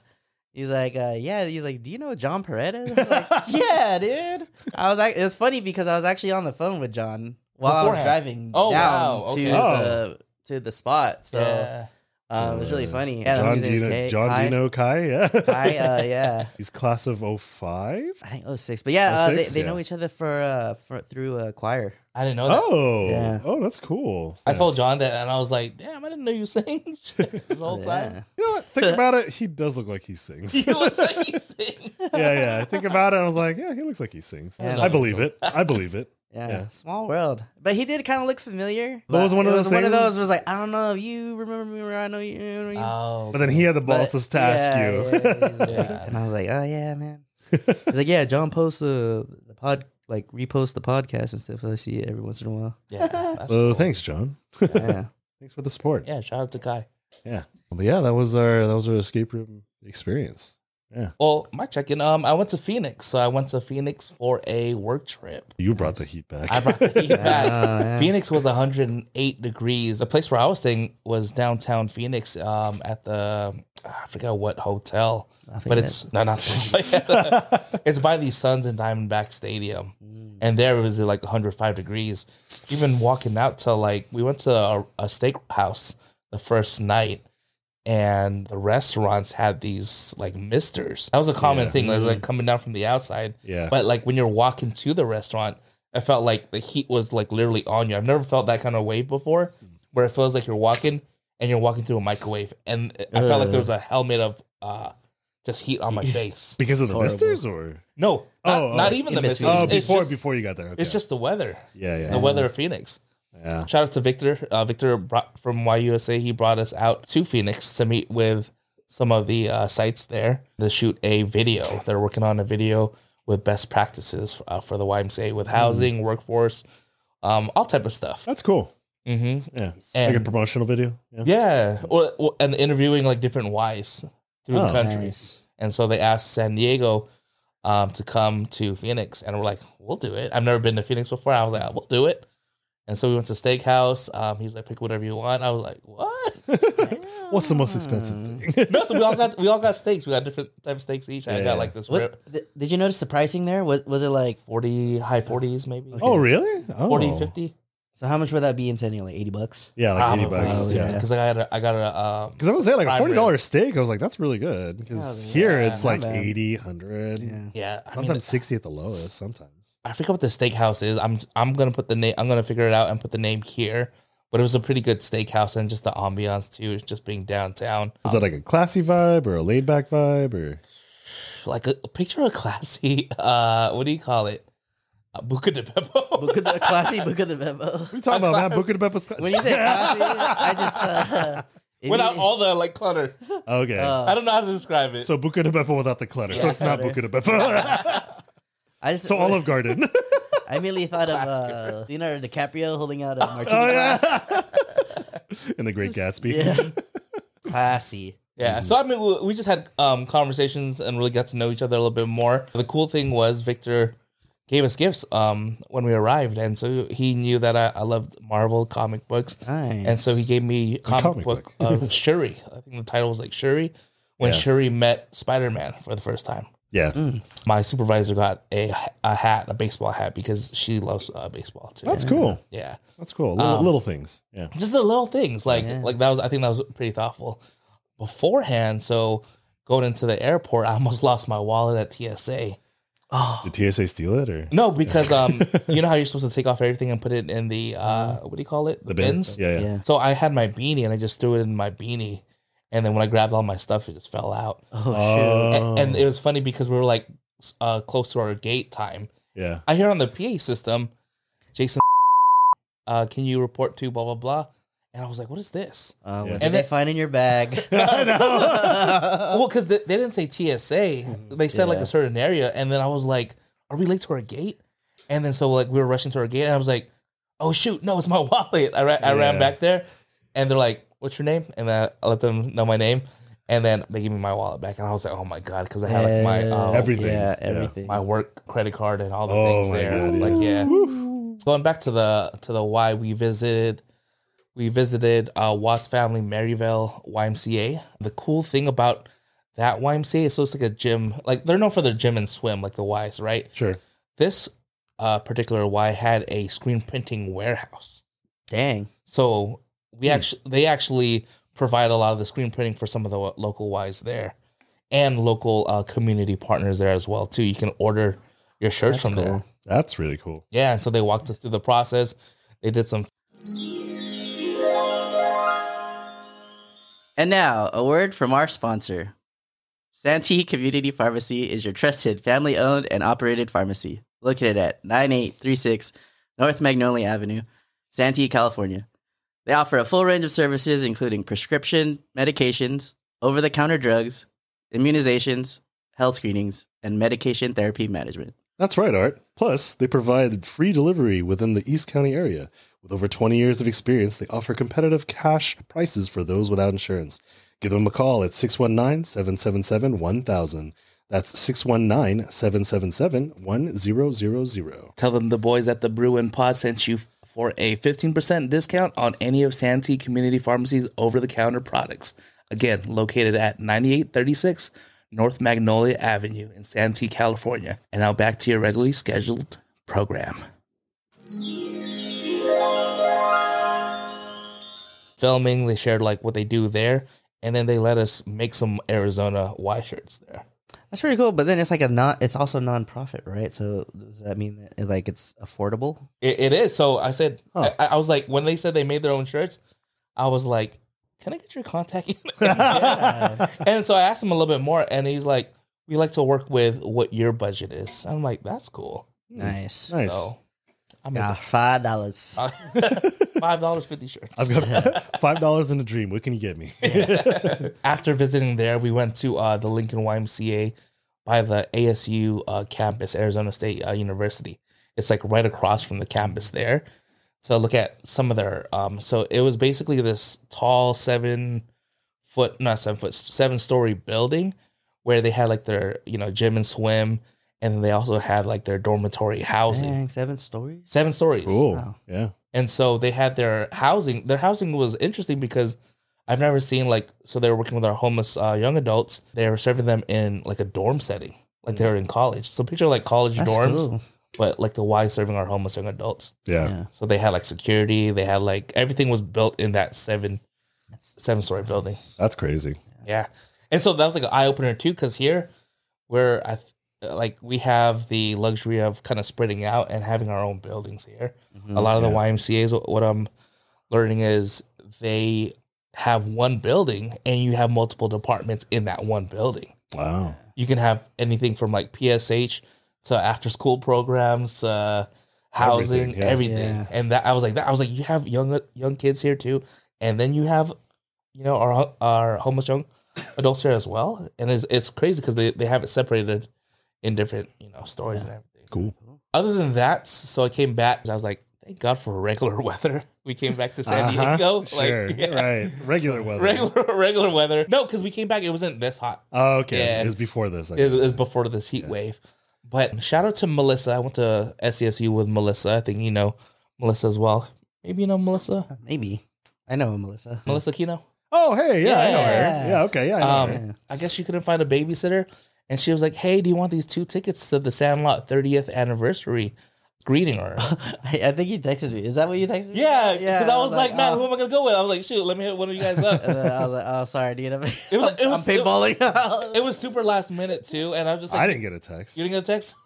He's like, "Yeah." He's like, "Do you know John Paredes?" I was like, "Yeah, dude." It was funny because I was actually on the phone with John while I was driving down to the spot. So. It was really funny. Yeah, John, do you know Kai? Yeah. Kai, yeah. He's class of 05? I think 06. But yeah, 06, they know each other through choir. I didn't know that. Oh, that's cool. I told John that, and I was like, damn, I didn't know you sang this whole time. You know what? Think about it. He does look like he sings. He looks like he sings. Yeah. Think about it. I was like, yeah, he looks like he sings. Yeah, I believe it. Yeah, small world. But he did kind of look familiar. But it was one of those things. One of those was like, I don't know if you remember me or I know you. Oh, but then he had the balls to ask you. Yeah. And I was like, oh yeah, man. He's like, yeah, John posts the repost the podcast and stuff. I see it every once in a while. Yeah. So cool. Thanks, John. Yeah. Thanks for the support. Yeah, shout out to Kai. Yeah. But yeah, that was our escape room experience. Yeah. Well, my check-in, I went to Phoenix. So I went to Phoenix for a work trip. You brought the heat back. I brought the heat back. Yeah. Phoenix was 108 degrees. The place where I was staying was downtown Phoenix at the, I forgot what hotel. But it's, not Lafayette. It's by the Suns and Diamondback Stadium. And there it was like 105 degrees. Even walking out to we went to a steakhouse the first night. And the restaurants had these misters. That was a common thing, like coming down from the outside. Yeah. But when you're walking to the restaurant, I felt like the heat was literally on you. I've never felt that kind of wave before, where it feels like you're walking through a microwave, and I felt like there was a helmet of just heat on my face because of the misters, or no? Not even the misters. Oh, before you got there, it's just the weather. Yeah. The weather of Phoenix. Yeah. Shout out to Victor. Victor from YUSA. He brought us out to Phoenix to meet with some of the sites there to shoot a video. They're working on a video with best practices for the YMCA with housing, workforce, all type of stuff. That's cool. Mm-hmm. Yeah, And, like a promotional video. yeah, and interviewing like different Ys through the country. Nice. And so they asked San Diego to come to Phoenix, and we're like, we'll do it. I've never been to Phoenix before. I was like, we'll do it. And so we went to Steakhouse. He was like, pick whatever you want. I was like, what? What's the most expensive thing? No, so we all got steaks. We got different type of steaks each. I got like this rib, Did you notice the pricing there? Was it like 40, high 40s maybe. Oh, really? 40, 50. So how much would that be in San Diego? Like $80? Yeah, like $80. Oh, Yeah, Because I got a because I was saying like a prime $40 steak. I was like, that's really good. Because here it's not like bad. 80, 100. yeah. I Sometimes mean, 60 at the lowest. Sometimes. I forget what the steakhouse is. I'm gonna put the name. I'm gonna figure it out and put the name here. But it was a pretty good steakhouse, and just the ambiance too, just being downtown. Is that like a classy vibe or a laid back vibe or? Like a picture of classy? What do you call it? Buca de Beppo. Classy Buca de Beppo. What are you talking about, man? Buca de Beppo's classy. When you say classy, I just Without all the like clutter. Okay. I don't know how to describe it. So Buca de Beppo without the clutter. So Yeah, it's not clutter. Buca de Beppo. So Olive Garden. I immediately thought of Leonardo DiCaprio holding out a martini Oh, yeah. glass. In The Great Gatsby. Yeah. Classy. Yeah, so I mean, we just had conversations and really got to know each other a little bit more. The cool thing was Victor gave us gifts when we arrived, and so he knew that I loved Marvel comic books, Nice. and so he gave me a comic book of Shuri. I think the title was like Shuri, when Shuri met Spider-Man for the first time. Yeah. My supervisor got a hat, a baseball hat, because she loves baseball too. That's cool. Yeah, That's cool. Little things. Yeah. just the little things like that was. I think that was pretty thoughtful. Beforehand, so going into the airport, I almost lost my wallet at TSA. Did TSA steal it or? No, because you know how you're supposed to take off everything and put it in the what do you call it? The bins. Yeah. So I had my beanie and I just threw it in my beanie, and then when I grabbed all my stuff, it just fell out. Oh, shit. And it was funny because we were like close to our gate time. Yeah. I hear on the PA system, Jason, can you report to blah blah blah? And I was like, what is this? What did they find in your bag? Well, because they didn't say TSA. They said like a certain area. And then I was like, are we late to our gate? And then so like we were rushing to our gate. And I was like, oh, shoot. No, it's my wallet. I ran back there. And they're like, what's your name? And I let them know my name. And then they gave me my wallet back. And I was like, oh, my God. Because I had like my everything. Yeah, everything. my work credit card and all the things my there. God, Like, yeah. Going back to the why we visited Watts Family Maryvale YMCA. The cool thing about that YMCA is so it's like a gym. Like they're known for their gym and swim, like the Ys, right? Sure. This particular Y had a screen printing warehouse. Dang. So they actually provide a lot of the screen printing for some of the local Ys there, and local community partners there as well too. You can order your shirts from there. That's really cool. Yeah, and so they walked us through the process. They did some. And now, a word from our sponsor. Santee Community Pharmacy is your trusted family-owned and operated pharmacy, located at 9836 North Magnolia Avenue, Santee, California. They offer a full range of services, including prescription, medications, over-the-counter drugs, immunizations, health screenings, and medication therapy management. That's right, Art. Plus, they provide free delivery within the East County area. With over 20 years of experience, they offer competitive cash prices for those without insurance. Give them a call at 619-777-1000. That's 619-777-1000. Tell them the boys at the Brew and Pod sent you for a 15% discount on any of Santee Community Pharmacy's over-the-counter products. Again, located at 9836 North Magnolia Avenue in Santee, California. And now back to your regularly scheduled program. Filming, they shared like what they do there, and then they let us make some Arizona Y shirts there. That's pretty cool, but then it's like it's also non-profit, right? So does that mean that it's affordable? It is. So I said, I was like, when they said they made their own shirts, I was like, can I get your contact? Yeah. And so I asked him a little bit more, and he's like, we like to work with what your budget is. I'm like, that's cool. Nice. So I made $5. $5.50 shirts. I've got $5 in a dream. What can you get me? After visiting there, we went to the Lincoln YMCA by the ASU campus, Arizona State University. It's like right across from the campus there to look at some of their. So it was basically this tall 7-story building where they had like their gym and swim. And then they also had like their dormitory housing. Dang, 7 stories? 7 stories. Cool. Wow. Yeah. And so they had their housing. Their housing was interesting because I've never seen so they were working with our homeless young adults. They were serving them in like a dorm setting, like they were in college. So picture like college That's dorms, cool. but like the Y serving our homeless young adults. Yeah. So they had like security. They had like everything was built in that 7-story building. That's crazy. Yeah. And so that was like an eye opener too, because here where we have the luxury of kind of spreading out and having our own buildings here. Mm-hmm. A lot of the YMCAs, what I'm learning is they have one building and you have multiple departments in that one building. Wow. You can have anything from like PSH to after school programs, housing, everything. Yeah. And I was like, you have young kids here too. And then you have, our homeless young adults here as well. And it's crazy because they have it separated in different, stories and everything. Cool. Other than that, so I came back. I was like, thank God for regular weather. We came back to San Diego. Sure. Right. Regular weather. Regular weather. No, because we came back. It wasn't this hot. Oh, okay. Yeah. It was before this. It was before this heat wave. But shout out to Melissa. I went to SCSU with Melissa. I think you know Melissa as well. Maybe you know Melissa. Maybe. I know Melissa. Melissa Kino. Oh, hey. Yeah, I know her. Yeah. Yeah, okay. Yeah, I know her. I guess she couldn't find a babysitter. And she was like, hey, do you want these 2 tickets to the Sandlot 30th anniversary greeting her? I think you texted me. Is that what you texted me? Yeah, because I was like, man, who am I going to go with? I was like, shoot, let me hit one of you guys up. And then I was like, oh, sorry, dude. I'm paintballing. paintballing. It was super last minute, too. And I was just like, I didn't get a text. You didn't get a text?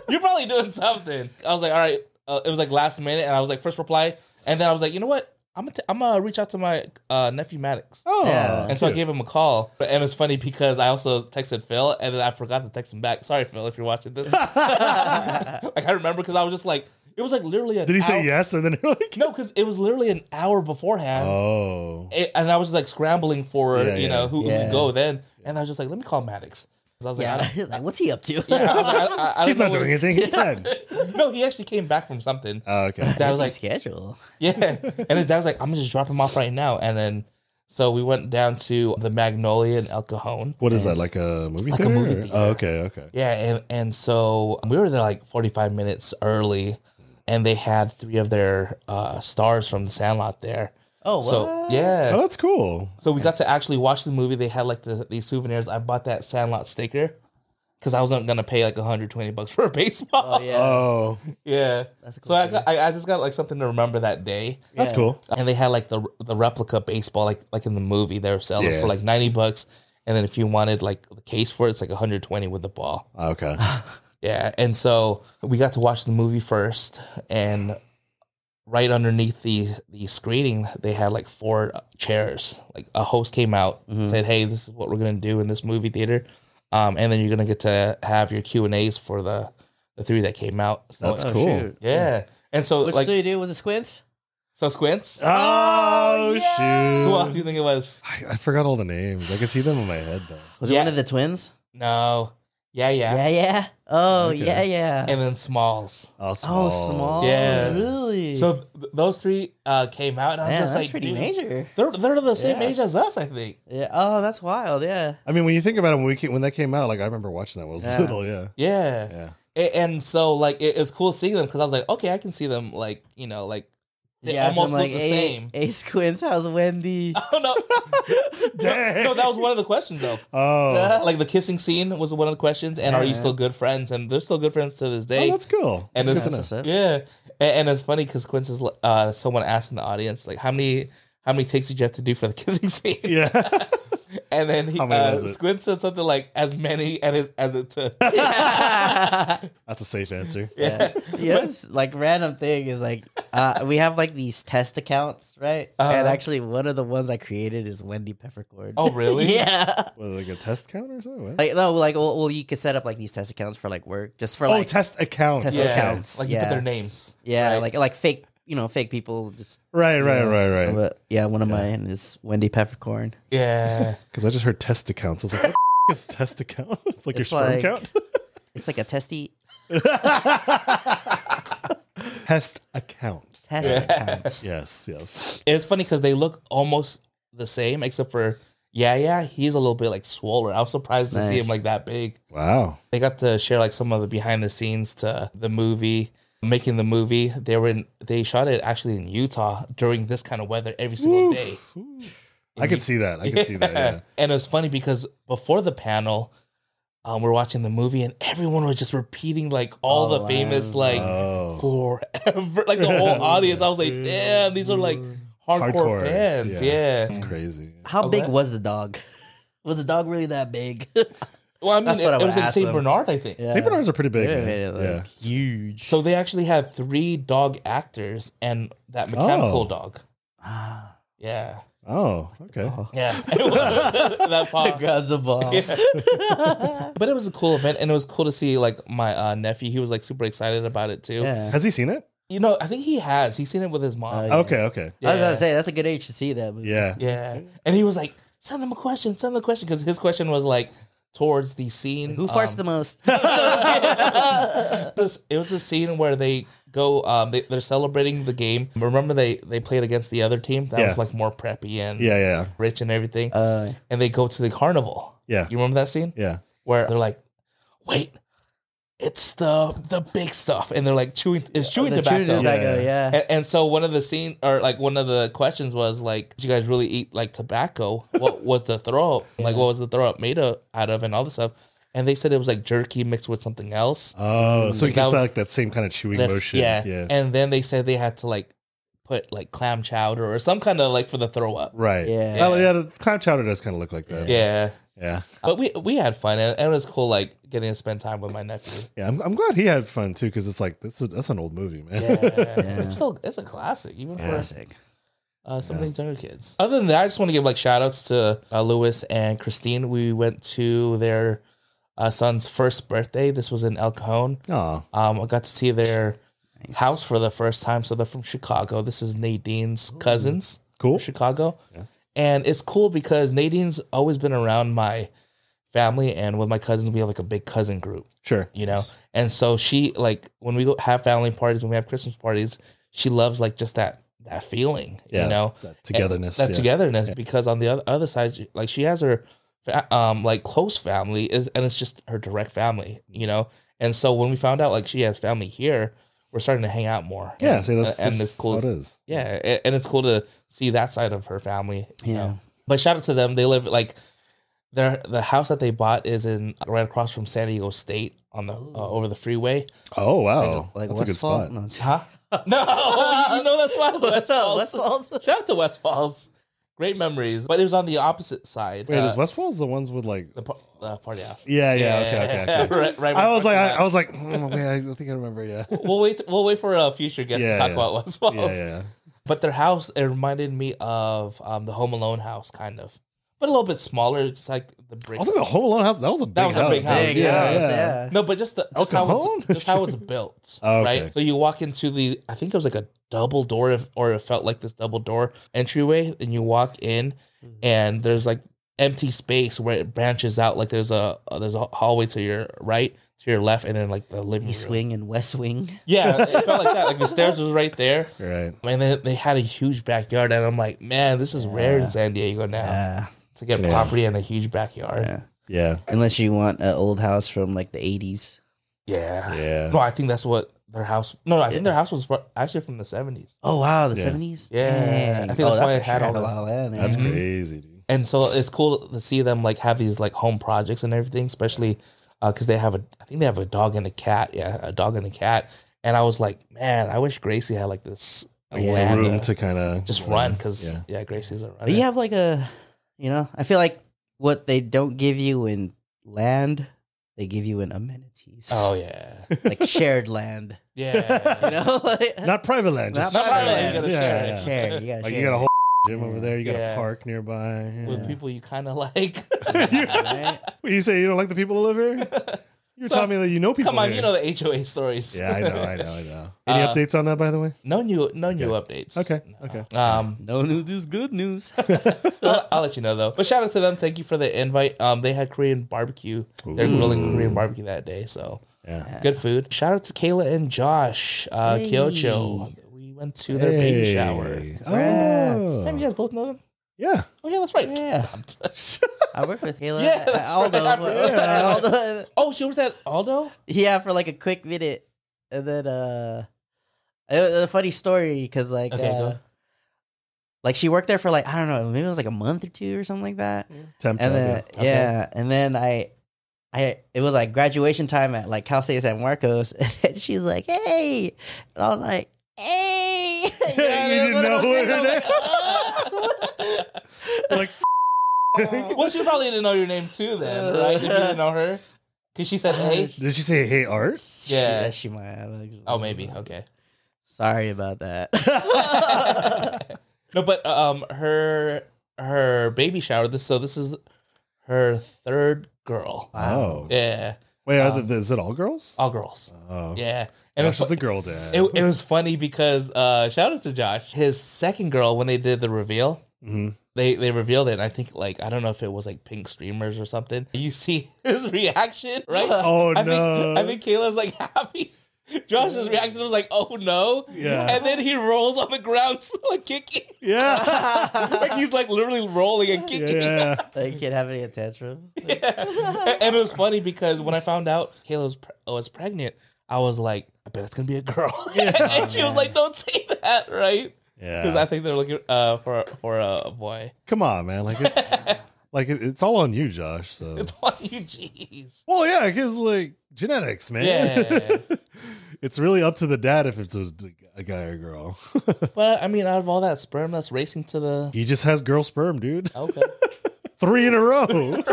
You're probably doing something. I was like, all right. It was like last minute. And I was like, first reply. And then I was like, you know what? I'm gonna reach out to my nephew Maddox. Oh, Yeah. And so I gave him a call. And it's funny because I also texted Phil, and then I forgot to text him back. Sorry, Phil, if you're watching this. I remember because I was just like, it was like literally an Did he hour. say yes? And then like, No, because it was literally an hour beforehand. oh, And I was like scrambling for, who Yeah. could go then. And I was just like, let me call Maddox. 'Cause I was like, Yeah. He's like, what's he up to? I was like, I don't he's know not doing anything. He's dead. No, he actually came back from something. Oh, okay. His dad was What's like, his schedule? yeah. And his dad was like, I'm going to just drop him off right now. And then, so we went down to the Magnolia in El Cajon. What is that? Like a movie Like a theater? movie or- theater. Oh, okay. Yeah. And so we were there like 45 minutes early, and they had 3 of their stars from the Sandlot there. Oh, So, what? yeah. Oh, that's cool. So we got to actually watch the movie. They had like these souvenirs. I bought that Sandlot sticker because I wasn't going to pay like $120 for a baseball. Oh, yeah. Oh, Yeah. That's a cool So I thing. just got like something to remember that day. that's Yeah. cool. And they had like the replica baseball, like in the movie, they were selling Yeah. for like $90. And then if you wanted like the case for it, it's like $120 with the ball. Okay. Yeah. And so we got to watch the movie first, and right underneath the screening, they had like 4 chairs. Like a host came out, said, hey, this is what we're going to do in this movie theater. And then you're going to get to have your Q&As for the 3 that came out. So, That's cool. shoot. yeah. And so Which like, do you do? Was it Squints? so Squints. Oh, yeah. shoot. Who else do you think it was? I forgot all the names. I can see them in my head though. Was it Yeah. one of the twins? No. Yeah. Yeah. Oh, Okay. yeah. And then Smalls. Oh, small. small. Yeah. Really? So those 3 came out, and I was man, just that's like, pretty dude, major. they're the same Yeah. age as us, I think. Yeah. Oh, that's wild. Yeah. I mean, when you think about it, when that came out, like I remember watching that when I was Yeah. little. Yeah. Yeah. Yeah. And so like it's cool seeing them because I was like, okay, I can see them like they Yeah. almost so I'm look the same. Hey, Squints, how's Wendy? Oh no. Dang. No, that was one of the questions though. Oh. Like the kissing scene was one of the questions, and are you Yeah. still good friends? And they're still good friends to this day. Oh, that's cool. And That's it's- good That's to know. what's up. Yeah, and it's funny because Quince is someone asked in the audience like how many takes did you have to do for the kissing scene? Yeah. And then he How many was it? Squint said something like as many as it took. That's a safe answer. Yeah. Yes, like random thing is like We have like these test accounts, right? Uh-huh. And actually, one of the ones I created is Wendy Peppercorn. Oh, really? Yeah. What, like a test count or something? What? Like no, like well, you could set up like these test accounts for like work, just for like test account. test Yeah. accounts. Like you put their names. Yeah, right? like fake, fake people. Just Right. But yeah, one of mine is Wendy Peppercorn. Yeah. Because I just heard test accounts. I was like, what the is test account? It's like It's your sperm like- count. It's like a testy Test account. test account. Yes. It's funny because they look almost the same, except for he's a little bit like swoller. I was surprised to see Nice. him like that big. Wow. They got to share like some of the behind the scenes to the movie, making the movie. They shot it actually in Utah during this kind of weather every single day. I can see that. I can see that. Yeah. And it was funny because before the panel, we're watching the movie and everyone was just repeating like all the famous like forever, like the whole audience. I was like, damn, these are like hardcore fans. Yeah. It's crazy. How Okay. big was the dog? Was the dog really that big? Well, I mean, That's what I it would was like ask Saint them. Bernard, I think. St. Bernards are pretty big. Yeah, man. like, huge. So they actually had 3 dog actors and that mechanical dog. Ah. Yeah. Oh, okay. Yeah. That paw. Grabs the ball. But it was a cool event, and it was cool to see like my nephew. He was like super excited about it too. Yeah. Has he seen it? You know, I think he has. He's seen it with his mom. Yeah. Okay. I was gonna say that's a good age to see that movie. Yeah. Yeah. And he was like, send them a question, because his question was like towards the scene. Who farts the most? It was a scene where they go, they're celebrating the game. Remember they played against the other team that was like more preppy and Yeah. rich and everything. Uh, And they go to the carnival. Yeah. You remember that scene? Yeah. Where they're like, wait, it's the big stuff. And they're like chewing tobacco. yeah. And so one of the scene or like one of the questions was like, did you guys really eat like tobacco? What was the throw up? Like what was the throw up made out of and all this stuff? And they said it was like jerky mixed with something else. Oh, so you That can was- like that same kind of chewing motion. Yeah. And then they said they had to like put like clam chowder or some kind of like for the throw up. Right. Yeah. Oh, yeah. The clam chowder does kind of look like that. Yeah. Yeah. But we had fun and it was cool like getting to spend time with my nephew. Yeah. I'm glad he had fun too, because it's like that's an old movie, man. Yeah. It's a classic, even Classic. for some of these younger kids. Other than that, I just want to give like shout outs to Louis and Christine. We went to their son's first birthday. This was in El Cajon. Oh. I got to see their house for the first time. So they're from Chicago. This is Nadine's cousins. Cool. From Chicago. Yeah. And it's cool because Nadine's always been around my family, and with my cousins, we have like a big cousin group. Sure. You know? And so she, like, when we go have family parties, when we have Christmas parties, she loves like just that feeling, you know? That togetherness. And togetherness, because on the other side, like she has her like close family and it's just her direct family, you know? And so when we found out like she has family here, we're starting to hang out more. Yeah, and, so that's it's cool. how it is. Yeah, and it's cool to see that side of her family. You Yeah. know? But shout out to them. They live like the house that they bought is in right across from San Diego State on the over the freeway. Oh, wow. Like that's a good Westfall? spot. No, Huh? No, you know that's why West Falls. West Falls? Shout out to West Falls. Great memories. But it was on the opposite side. Wait, is West Falls the ones with like the party house? Yeah, okay. right, I was like, oh, wait, I think I remember, yeah. We'll wait for a future guest to talk about West Falls. Yeah. But their house, it reminded me of the Home Alone house, kind of. But a little bit smaller, just like the brick. I was like the Home Alone house. That was a big house. big house. Big house, yeah. No, but just how it's built, Oh, okay. right? So you walk into I think it was like a double door, or it felt like this double door entryway, and you walk in, and there's like empty space where it branches out. Like there's a hallway to your right, to your left, and then like the living room. East Wing and West Wing. Yeah, it felt like that. Like the stairs was right there. Right. And then they had a huge backyard, and I'm like, man, this is rare in San Diego now to get property and a huge backyard. Yeah. Unless you want an old house from like the 80s. Yeah. No, I think that's what their house. No, I think their house was actually from the 70s. Oh, wow. The 70s? Yeah. Dang. I think that's why it for had all a that. lot of land there. That's crazy, dude. And so it's cool to see them like have these like home projects and everything, especially because they have I think they have a dog and a cat. Yeah, a dog and a cat. And I was like, man, I wish Gracie had like this land room to kind of just run, because Gracie's a runner. But you have like I feel like what they don't give you in land, they give you in amenities. Oh yeah, Like shared land. Yeah. You know, like, Not private land. Just Not private land, you gotta share it. share. You gotta Like share. you got a whole gym over there. You got Yeah. a park nearby. Yeah. with people you kind of like. Right? What, you say you don't like the people that live here? You're So, telling me that you know people. Come on, here. you know the HOA stories. Yeah, I know. Any updates on that, by the way? No new updates. Okay. No news is good news. I'll let you know though. But shout out to them. Thank you for the invite. They had Korean barbecue. They're grilling Korean barbecue that day, so Yeah. good food. Shout out to Kayla and Josh, Kyocho. We went to their baby shower. Congrats. Oh. Have you guys both know them? Yeah. Oh yeah, that's right. Yeah. I worked with Kayla. Yeah, that's Aldo. right. Aldo. Oh, she was at Aldo. Yeah, for like a quick minute, and then it was a funny story because like Okay, go. like she worked there for like I don't know, maybe it was like a month or two or something like that. Temp And then job, yeah, and then I it was like graduation time at like Cal State San Marcos, and then she's like, "Hey," and I was like, "Hey," You didn't know her name? Like, Well, she probably didn't know your name too, then, right? If you didn't know her, because she said, "Hey." did she say, "Hey, Art"? Yeah. she might have. Actually. Oh, maybe. Okay. Sorry about that. No, but her baby shower. This is her third girl. Oh. Yeah, Wait, is it all girls? all girls. Oh. Yeah, and Josh was a girl dad. it was funny because shout out to Josh. His second girl, when they did the reveal, they revealed it. And I think like I don't know if it was like pink streamers or something. You see his reaction, right? Oh, I no. think Kayla's like happy. Josh's reaction was like, "Oh no!" Yeah. and then he rolls on the ground, like kicking. Yeah. Like he's like literally rolling and kicking. Yeah. Like, you can't have any tantrum. Yeah. And it was funny because when I found out Kayla was pregnant, I was like, I bet it's gonna be a girl. And she was like, "Don't say that, right?" Because I think they're looking for a boy. Come on, man. Like it's like it's all on you, Josh. So It's on you, jeez. well, yeah, because like genetics, man. Yeah. It's really up to the dad if it's a guy or girl. But I mean, out of all that sperm that's racing to the He just has girl sperm, dude. okay, 3 in a row.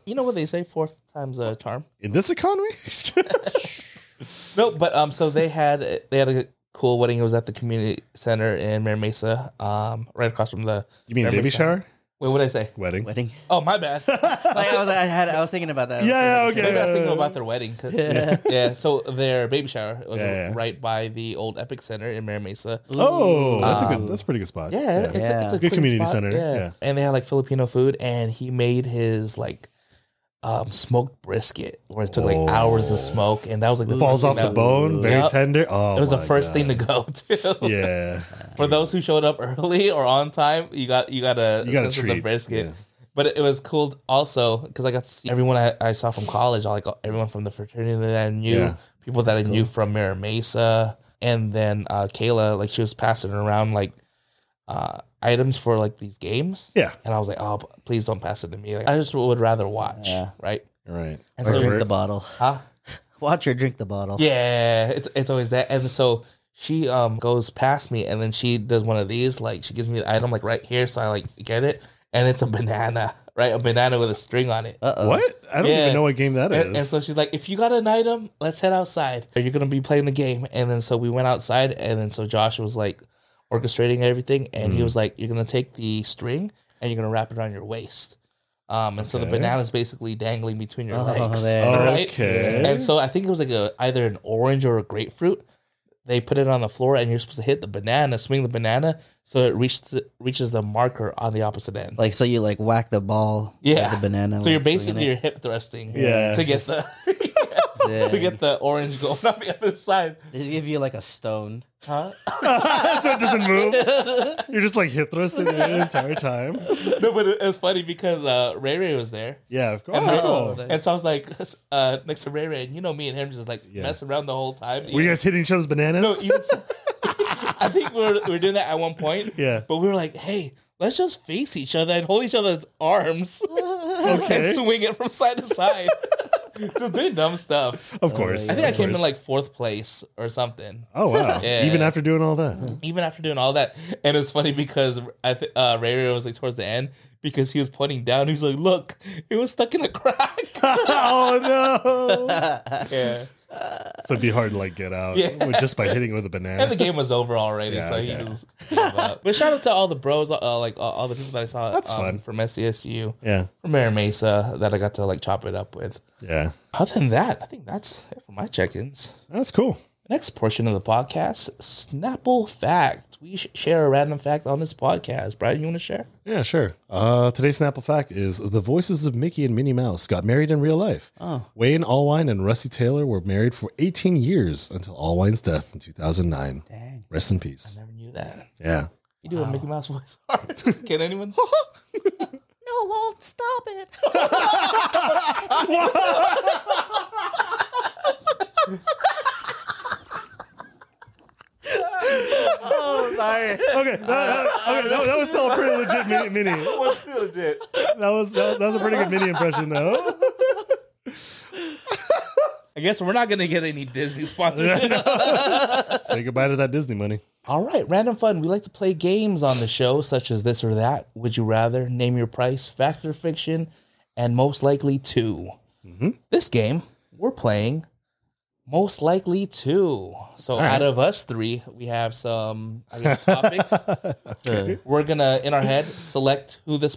you know what they say, fourth time's a charm. In this economy? No, but so they had a cool wedding. It was at the community center in Mira Mesa, right across from the. You mean Mira baby Mesa. shower? Wait, what did I say? Wedding. Oh, my bad. Like I was thinking about that. Yeah, okay. Maybe I was thinking about their wedding. Yeah. So their baby shower was Yeah. right by the old Epic Center in Mira Mesa. Oh, that's a pretty good spot. Yeah, it's a Good clean community spot. center. Yeah. And they had like Filipino food, and he made his like smoked brisket, where it took like hours to smoke, and that was like the Falls first off thing the bone, very Yep. tender. Oh, It was the my first God. thing to go to. Yeah. For those who showed up early or on time, you got a You got a sense of the treat. brisket. Yeah. But it was cool also because I got to see everyone I saw from college, like everyone from the fraternity that I knew, Yeah. people that I knew from Mira Mesa, and then Kayla, like she was passing around like items for like these games. Yeah. And I was like, oh, please don't pass it to me. Like, I just would rather watch, right? Right. And Or so drink the bottle. Huh? Watch or drink the bottle. Yeah, it's always that. And so she goes past me, and then she does one of these. Like she gives me the item like right here, so I like get it, and it's a banana, right? A banana with a string on it. What? I don't Yeah. even know what game that is. And so she's like, if you got an item, let's head outside. You're gonna be playing the game. And then so we went outside, and then so Josh was like orchestrating everything, and he was like, you're gonna take the string and you're gonna wrap it around your waist. And so the banana is basically dangling between your legs, there. right? Okay. And so I think it was like either an orange or a grapefruit. They put it on the floor, and you're supposed to hit the banana, swing the banana, so it reaches the marker on the opposite end. Like so, you like whack the ball. Yeah, with the banana. So you're like, swinging basically it. you're hip thrusting, Yeah. to get the Yeah. to get the orange going on the other side. They just give you like a stone. Huh? So it doesn't move. You're just like hip thrusting the entire time. No, but it was funny because Ray Ray was there. Yeah, of course. And, Oh. and so I was like next to Ray Ray, and you know me and him just like messing around the whole time. Were you guys hitting each other's bananas? No, even I think we were doing that at one point. Yeah. But we were like, hey, let's just face each other and hold each other's arms Okay. and swing it from side to side. Just doing dumb stuff. Of course. I think I of came in course. like 4th place or something. Oh, wow. Yeah. Even after doing all that. Even after doing all that. And it was funny because Ray Ray was like towards the end because he was pointing down. He was like, look, it was stuck in a crack. Oh, no. Yeah. So it'd be hard to like get out just by hitting it with a banana. And the game was over already, so he just gave up. But shout out to all the bros, like all the people that I saw. That's fun. From SCSU. Yeah. From Mary Mesa that I got to like chop it up with. Yeah. Other than that, I think that's it for my check-ins. That's cool. Next portion of the podcast, Snapple Fact. We share a random fact on this podcast. Brian, you want to share? Yeah, sure. Today's Snapple Fact is the voices of Mickey and Minnie Mouse got married in real life. Oh. Wayne Allwine and Rusty Taylor were married for 18 years until Allwine's death in 2009. Dang. Rest in peace. I never knew that. Yeah. You do a Mickey Mouse voice. Can anyone? No, Walt, stop it. Oh, sorry. Okay, that was still a pretty legit mini. That was pretty legit. That was a pretty good mini impression, though. I guess we're not going to get any Disney sponsorship. Say goodbye to that Disney money. All right, random fun. We like to play games on the show, such as this or that. Would you rather? Name your price, fact or fiction, and most likely to. Mm-hmm. This game, we're playing most likely to. So out of us three, we have some, I guess, topics. Okay. We're going to, in our head, select who this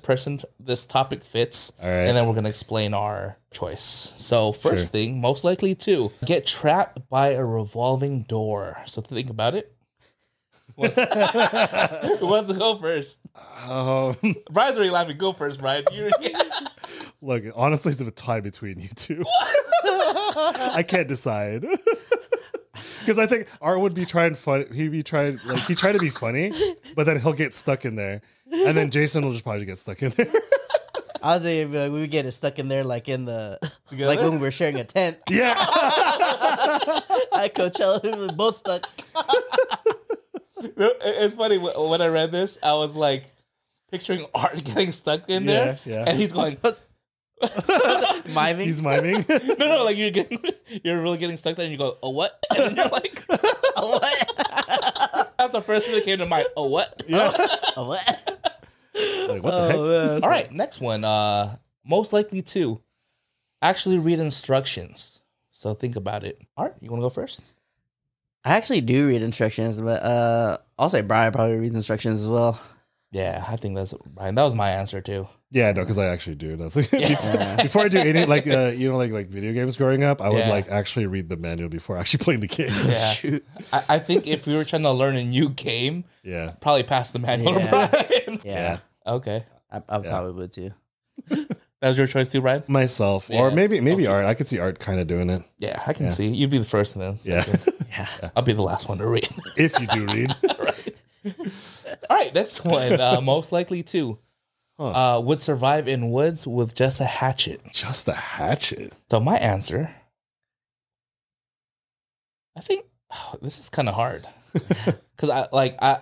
topic fits. All right. And then we're going to explain our choice. So first thing, most likely to get trapped by a revolving door. So think about it. Who wants to go first? Brian's already laughing. Go first, Brian. Look, honestly, it's a tie between you two. I can't decide. Because I think Art would be trying fun. He tried to be funny, but then he'll get stuck in there, and then Jason will just probably get stuck in there. I was thinking we would get it stuck in there, like in the like when we were sharing a tent. Yeah. At Coachella, we were both stuck. It's funny when I read this, I was like picturing Art getting stuck in there, and he's going miming. He's miming. No, like you're really getting stuck there, and you go, "Oh what?" And then you're like, "Oh what?" That's the first thing that came to mind. Oh what? Yeah. Oh what? Like, what the heck? Man. All right, next one. Most likely to actually read instructions. So think about it. Art, you want to go first? I actually do read instructions, but I'll say Brian probably reads instructions as well. Yeah, I think that's Brian. That was my answer too. Yeah, no, because I actually do. That's like, before I do any like video games growing up, I would like actually read the manual before actually playing the game. Yeah, I think if we were trying to learn a new game, probably pass the manual to Brian. Yeah. Okay. I probably would too. That was your choice too, Brian? Myself, or maybe Art. I could see Art kind of doing it. Yeah, I can see. You'd be the first and then second. Yeah. I'll be the last one to read. If you do read. Right. All right, next one. Most likely to would survive in woods with just a hatchet. Just a hatchet. So my answer, I think this is kind of hard because I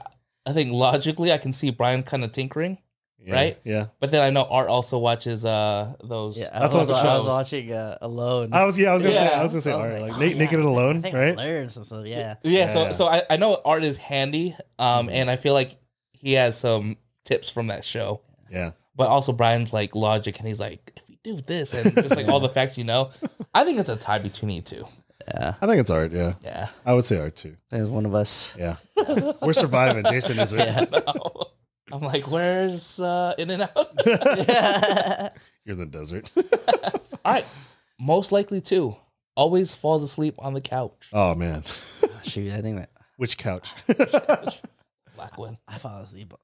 think logically I can see Brian kind of tinkering. Right? Yeah. But then I know Art also watches those. Yeah, that's what I was watching Alone. I was gonna say Art, like Naked and Alone, I right? Learn some stuff. Yeah. So I know Art is handy, and I feel like he has some tips from that show. Yeah. But also Brian's like logic, and he's like, if we do this, and just like all the facts I think it's a tie between you two. Yeah. I think it's Art. Yeah. Yeah. I would say Art too. There's one of us. Yeah. We're surviving. Jason isn't. Yeah, no. I'm like, where's In and Out? You're in the desert. All right. Most likely to always falls asleep on the couch. Oh man. Shoot, I think that. Which couch? Black one. I fall asleep.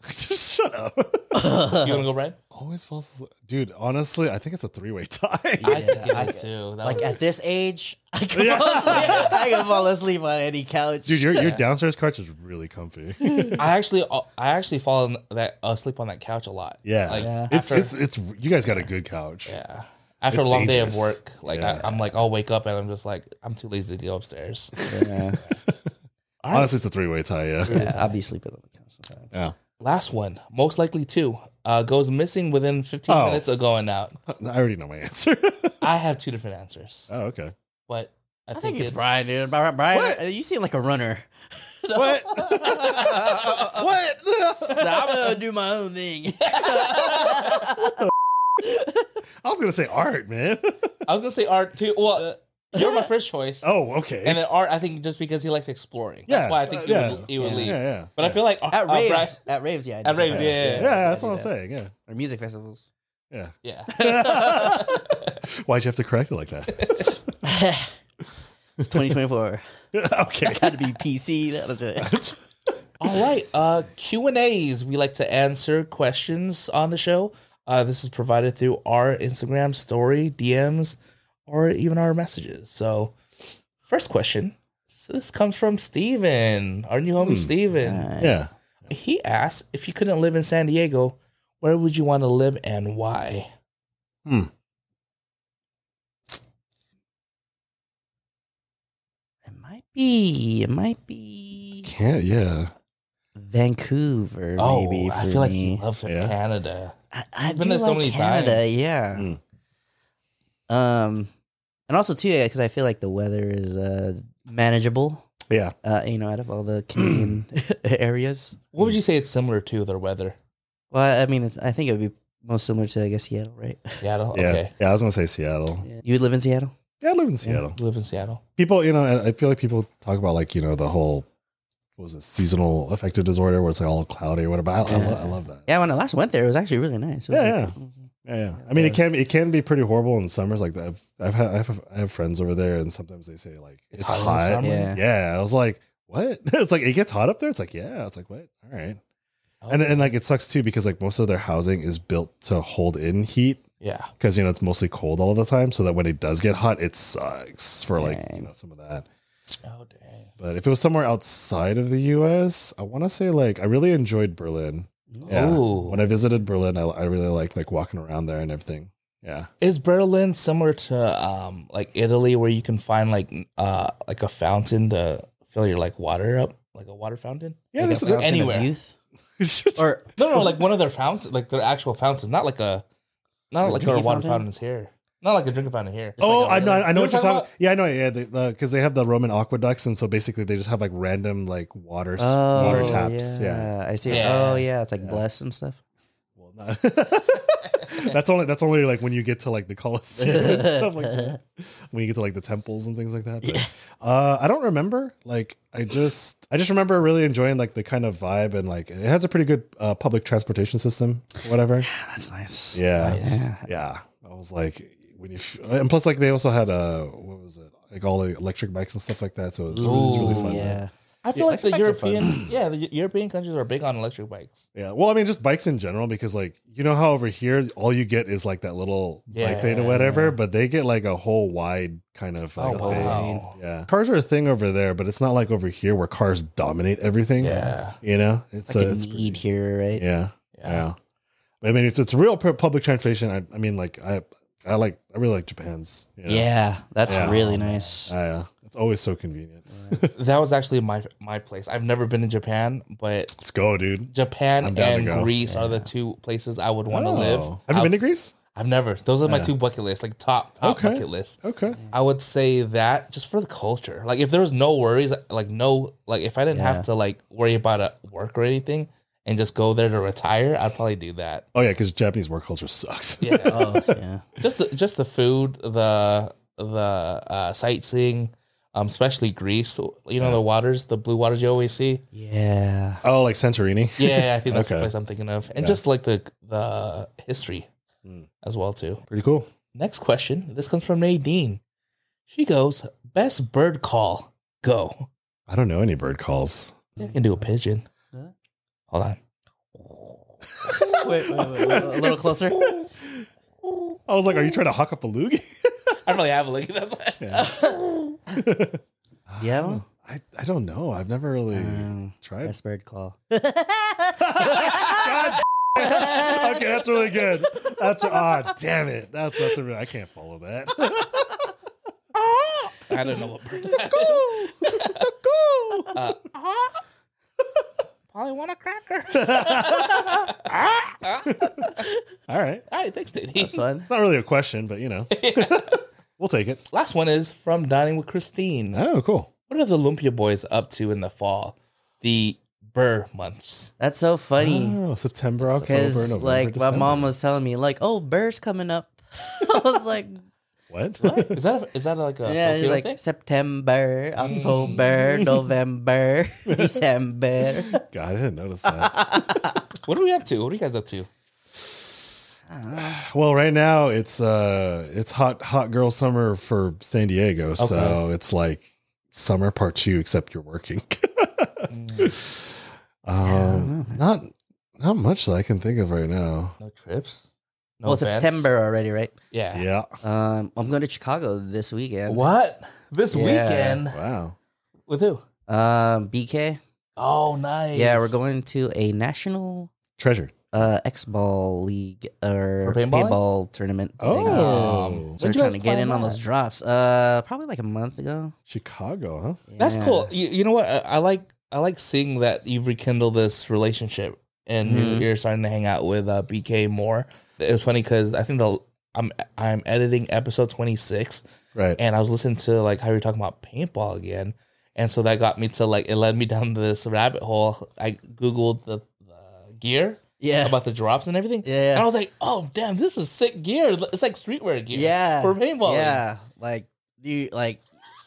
Just shut up. You want to go, Brian? Always falls asleep. Dude, honestly, I think it's a 3-way tie. I think it is too. At this age, I can fall asleep. I can fall asleep on any couch. Dude, your downstairs couch is really comfy. I actually fall asleep on that couch a lot. Yeah. It's you guys got a good couch. Yeah. After a long day of work, I'm like, I'll wake up and I'm just like, I'm too lazy to go upstairs. Yeah. Honestly, it's a 3-way tie, Yeah, I'll be sleeping on the couch sometimes. Yeah. Last one, most likely to goes missing within 15 minutes of going out. I already know my answer. I have two different answers. Oh, okay. But I think it's Brian, dude. Brian, you seem like a runner. What? What? I'm gonna do my own thing. I was gonna say Art, man. I was gonna say Art too. Well, You're my first choice. Oh, okay. And then Art, I think just because he likes exploring. Yeah. That's why I think he would leave. Yeah. But I feel like At raves, yeah. At raves, Yeah, that's what I'm saying. Yeah. Or music festivals. Yeah. Yeah. Why'd you have to correct it like that? It's 2024. Okay. Got to be PC. That's it. All right. Q&As. We like to answer questions on the show. This is provided through our Instagram story, DMs, or even our messages. So, first question. This comes from Steven, our new homie Steven. Yeah. He asked, if you couldn't live in San Diego, where would you want to live and why? It might be Yeah. Vancouver, Oh, maybe. I for feel like me. he loves Canada. I've been there so many Canada, times. yeah. And also too, because I feel like the weather is manageable. Yeah. Out of all the Canadian areas. What would you say it's similar to, their weather? Well, I mean, I think it would be most similar to, I guess, Seattle, right? Seattle? Yeah. Okay. Yeah, I was going to say Seattle. Yeah. You would live in Seattle? Yeah, I live in Seattle. You live in Seattle. People, I feel like people talk about like, the whole, what was it, seasonal affective disorder where it's like all cloudy or whatever. I love that. Yeah, when I last went there, it was actually really nice. It was Yeah. I mean, it can be pretty horrible in the summers. Like I have friends over there, and sometimes they say like it's hot in the hot. summer? Yeah. I was like, what? It's like it gets hot up there. It's like, yeah. It's like, what? All right. And like it sucks too because like most of their housing is built to hold in heat. Yeah. Because it's mostly cold all the time, so that when it does get hot, it sucks for like some of that. Oh dang. But if it was somewhere outside of the U.S., I want to say like I really enjoyed Berlin. Yeah. Ooh. When I visited Berlin, I really liked like walking around there and everything. Yeah. Is Berlin similar to like Italy, where you can find like a fountain to fill your like water up, like a water fountain? Yeah, like there's Fountain of anywhere. Youth? Or no, like one of their fountains, like their actual fountains, not like our drinking water fountain? fountains here. Not like a drinking fountain here. Oh, Like I know what you're talking about. about. Yeah, I know. Yeah, because they have the Roman aqueducts, and so basically they just have like random like water taps. Yeah. I see. Yeah. Oh, yeah. It's like blessed and stuff. Well, not. that's only like when you get to like the Colosseum and stuff like that. When you get to like the temples and things like that. But, I don't remember. Like I just remember really enjoying like the kind of vibe, and like it has a pretty good public transportation system. Whatever. That's nice. Yeah. I was like. And plus, like they also had what was it? Like all the electric bikes and stuff like that. So it was really fun. Yeah. I feel like the electric bikes are European, the European countries are big on electric bikes. Yeah. Well, I mean, just bikes in general, because like how over here all you get is like that little bike lane or whatever, but they get like a whole wide kind of like, thing. Wow. Yeah. Cars are a thing over there, but it's not like over here where cars dominate everything. Yeah. It's Like it's need here, right? Yeah. I mean, if it's real public transportation, I mean, like I really like Japan's. Yeah, that's really nice. Yeah. It's always so convenient. That was actually my place. I've never been to Japan, but Let's go, dude. Japan I'm down and to go. Greece are the two places I would want to live. Have you been to Greece? I've never. Those are my two bucket lists, like top bucket lists. Okay. I would say that just for the culture. Like if there was no worries, like if I didn't have to like worry about work or anything and just go there to retire, I'd probably do that. Oh yeah, because Japanese work culture sucks. Yeah. Just the food, the sightseeing, especially Greece. The waters, the blue waters you always see. Yeah. Oh, like Santorini. Yeah, I think that's the Okay. place I'm thinking of, and just like the history as well too. Pretty cool. Next question. This comes from Nadine. She goes, "Best bird call. Go." I don't know any bird calls. I can do a pigeon. Huh? Hold on. Wait, a little closer. I was like, are you trying to hawk up a loogie? I probably have a look. That's why. Yeah. I don't know. I've never really tried. Best bird call. God. Okay, that's really good. Damn it. That's a real. I can't follow that. I don't know what bird that is. Probably want a cracker. All right. All right, thanks, Nadine. That's fun. It's not really a question, but we'll take it. Last one is from Dining with Christine. Oh, cool. What are the Lumpia boys up to in the fall? The Burr months. That's so funny. Oh, September, October, Because November, like December. my mom was telling me like, oh, Burr's coming up. I was like, What? Is that like a Yeah, it's Filipino like thing? September, October, November, December. God, I didn't notice that. What are we up to? What are you guys up to? Well, right now it's hot girl summer for San Diego, so it's like summer part 2, except you're working. Not much that I can think of right now. No trips. No Well, events? September already, right? Yeah. Yeah. I'm going to Chicago this weekend. What? This Yeah. weekend? Wow. With who? BK. Oh, nice. Yeah, we're going to a national Treasure. X-Ball league or For paintballing? paintball tournament. thing. Oh. So we're When'd you trying guys to get in plan on that? those drops. Probably like a month ago. Chicago, huh? That's Yeah. cool. You know what? I like seeing that you've rekindled this relationship and you're starting to hang out with BK more. It was funny because I think I'm editing episode 26, Right. and I was listening to like how you were talking about paintball again, and so that got me to like it led me down this rabbit hole. I googled the gear. Yeah. About the drops and everything. Yeah. And I was like, oh, damn, this is sick gear. It's like streetwear gear. Yeah. For paintballing. Yeah. Like, you like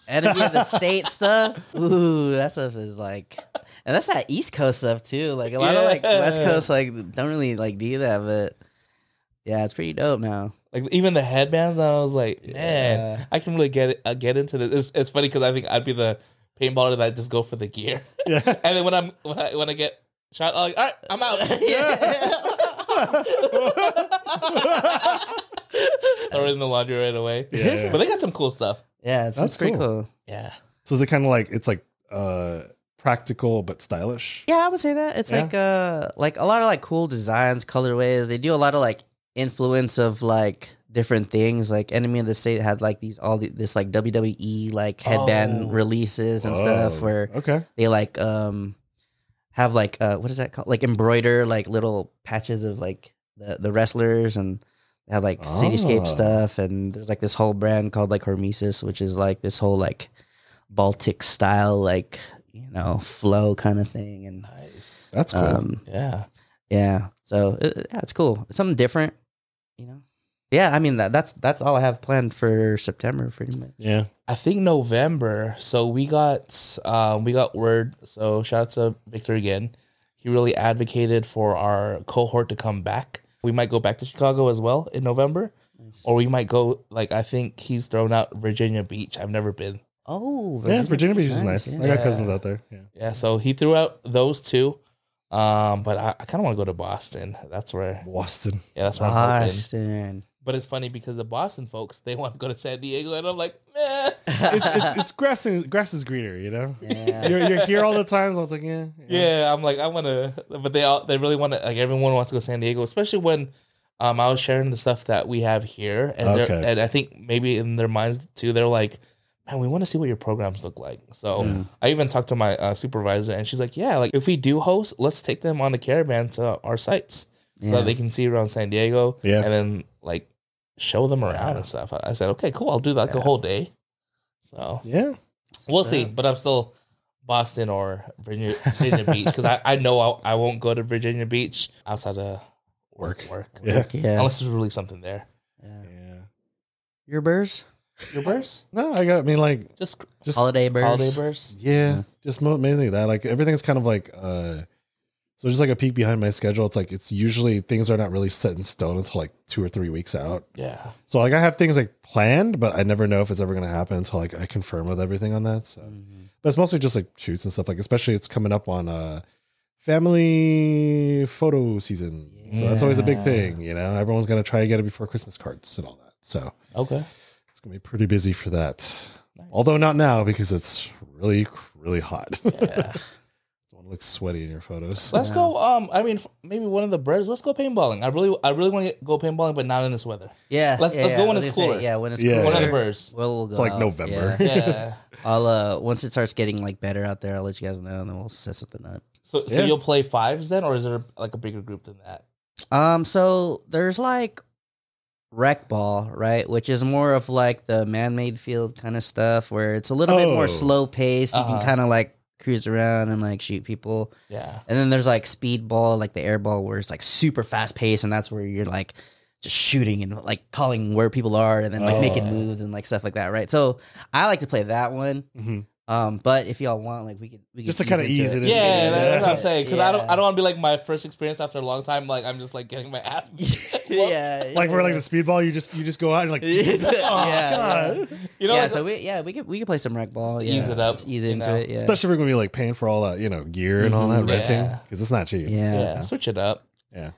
enemy of the state stuff. Ooh, that stuff is like, and that's that East Coast stuff too. Like a lot of like West Coast like don't really like do that, but yeah, it's pretty dope now. Like even the headbands, I was like, man, I can really get into this. It's funny because I think I'd be the paintballer that just go for the gear. Yeah. And then when I get shot, I'm like, all right, I'm out. Throw it in the laundry right away. Yeah. But they got some cool stuff. Yeah, it's pretty cool. Yeah. So is it kind of like it's like practical but stylish? Yeah, I would say that it's like a lot of like cool designs, colorways. They do a lot of like influence of like different things. Like Enemy of the State had like this like WWE like headband releases and stuff where they like have like what is that called? Like embroider like little patches of like the wrestlers, and they have like cityscape stuff, and there's like this whole brand called like Hormesis, which is like this whole like Baltic style like flow kind of thing. And Nice. That's cool. yeah. So it's cool. It's something different, Yeah, I mean that's all I have planned for September, pretty much. Yeah. I think November. So we got word. So shout out to Victor again. He really advocated for our cohort to come back. We might go back to Chicago as well in November, or we might go. Like I think he's thrown out Virginia Beach. I've never been. Oh, Virginia Beach is nice. Yeah. I got cousins out there. Yeah. So he threw out those two. But I kind of want to go to Boston. That's where. Boston. Yeah, that's where I'm hoping. Boston. But it's funny because the Boston folks, they want to go to San Diego, and I'm like, meh. It's grass is greener, Yeah. You're here all the time. So I was like, yeah. Yeah, I'm like, I want to, but they really want to, like, everyone wants to go to San Diego, especially when I was sharing the stuff that we have here, and and I think maybe in their minds too, they're like, man, we want to see what your programs look like. So I even talked to my supervisor, and she's like, yeah, like if we do host, let's take them on a caravan to our sites so that they can see around San Diego, and then like show them around and stuff. I said, okay, cool, I'll do that the whole day. So we'll see, but I'm still Boston or Virginia Beach because I know I won't go to Virginia Beach outside of work. Yeah. Unless there's really something there. Yeah. Your burrs? Your burst? No, like Just holiday burrs. Holiday burst? Yeah. Just mainly that. Like everything's kind of like so just like a peek behind my schedule. It's like it's usually things are not really set in stone until like 2 or 3 weeks out. Yeah. So like I have things like planned, but I never know if it's ever gonna happen until like I confirm with everything on that. So but it's mostly just like shoots and stuff. Like especially it's coming up on family photo season. So that's always a big thing, Everyone's gonna try to get it before Christmas cards and all that. So okay. It's gonna be pretty busy for that. Nice. Although not now because it's really, really hot. Yeah. Don't look sweaty in your photos. Let's go. I mean, maybe one of the breads. Let's go paintballing. I really want to go paintballing, but not in this weather. Yeah. Let's go when it's cooler. When it's cooler. One of the birds. We'll go. It's like out. November. Yeah. I'll once it starts getting like better out there, I'll let you guys know, and then we'll set something up. So you'll play fives then, or is there like a bigger group than that? So there's like rec ball, right, which is more of like the man-made field kind of stuff where it's a little bit more slow pace. You can kind of like cruise around and like shoot people. Yeah. And then there's like speed ball, like the air ball, where it's like super fast pace, and that's where you're like just shooting and like calling where people are and then like making moves and like stuff like that, right? So I like to play that one. But if y'all want, like we could just to kind of ease it in. Yeah, that's what I'm saying. Because I don't want to be like my first experience after a long time. Like I'm just like getting my ass beat. Like we're like the speedball. You just go out and like God. You know, so we could play some rec ball. Ease it up, ease into it. Yeah, especially if we're gonna be like paying for all that gear and all that renting because it's not cheap. Yeah, switch it up. Yeah.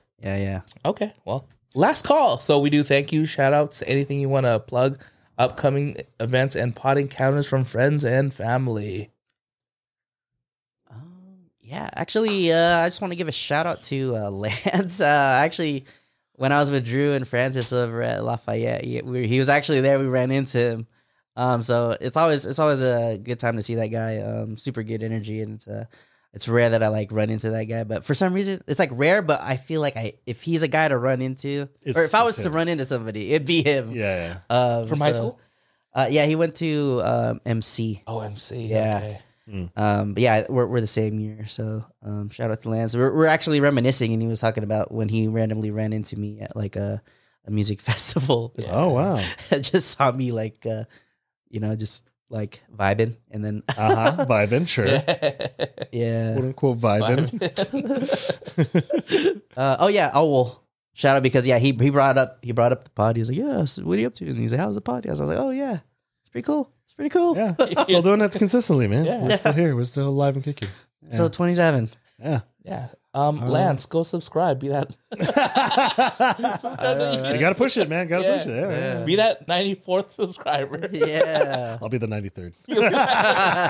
Okay, well, last call. So we do thank you, shout outs, anything you want to plug. Upcoming events and pot encounters from friends and family. Yeah, actually, I just want to give a shout out to Lance. Actually, when I was with Drew and Francis over at Lafayette, he was actually there. We ran into him. So it's always a good time to see that guy. Super good energy, and it's rare that I like run into that guy. But for some reason, it's like rare. But I feel like if he's a guy to run into, or if I was to run into somebody, it'd be him. Yeah. From high school. Yeah, he went to MC. Oh, MC. Yeah. Okay. But yeah, we're the same year. So shout out to Lance. We're actually reminiscing, and he was talking about when he randomly ran into me at like a music festival. Oh wow! Just saw me like just like vibing, and then vibing, sure. Yeah, quote unquote vibing. Well, shout out because he brought up the pod. He was like, yeah, so what are you up to? And he's like, how's the podcast? I was like, oh yeah, it's pretty cool. Yeah, still doing that consistently, man. Yeah. We're still here. We're still alive and kicking. Yeah. So 27. Yeah. Lance, go subscribe. Be that. You gotta push it, man. Push it. Yeah. Be that 94th subscriber. Yeah. I'll be the 93rd.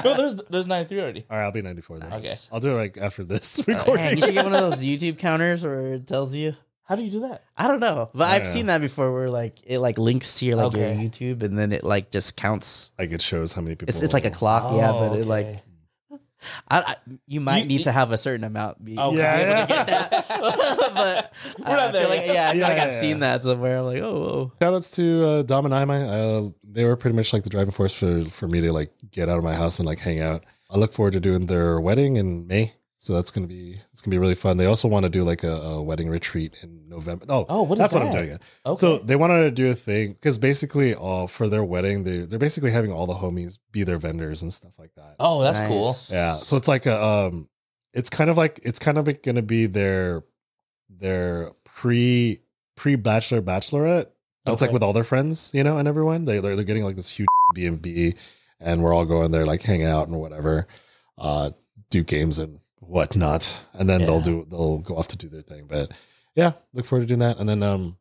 No, there's 93 already. All right, I'll be 94 then. Okay. I'll do it like after this recording. Man, you should get one of those YouTube counters where it tells you. How do you do that? I don't know, but I've seen that before where like it like links to your your YouTube and then it like just counts. Like it shows how many people. It's like a clock, but it like. You might need to have a certain amount. To be able to get that. But we're not there. I feel like I've seen that somewhere. I'm like, oh. Shout outs to Dom and I. They were pretty much like the driving force for me to like get out of my house and like hang out. I look forward to doing their wedding in May. So it's gonna be really fun. They also want to do like a wedding retreat in November. That's what I'm doing. Okay. So they wanted to do a thing because basically, for their wedding, they're basically having all the homies be their vendors and stuff like that. Oh, that's cool. Yeah. So it's like it's kind of gonna be their pre bachelorette. It's like with all their friends, and everyone. They're getting like this huge B&B, and we're all going there like hang out and whatever, do games and whatnot, and then they'll go off to do their thing. But yeah, look forward to doing that. And then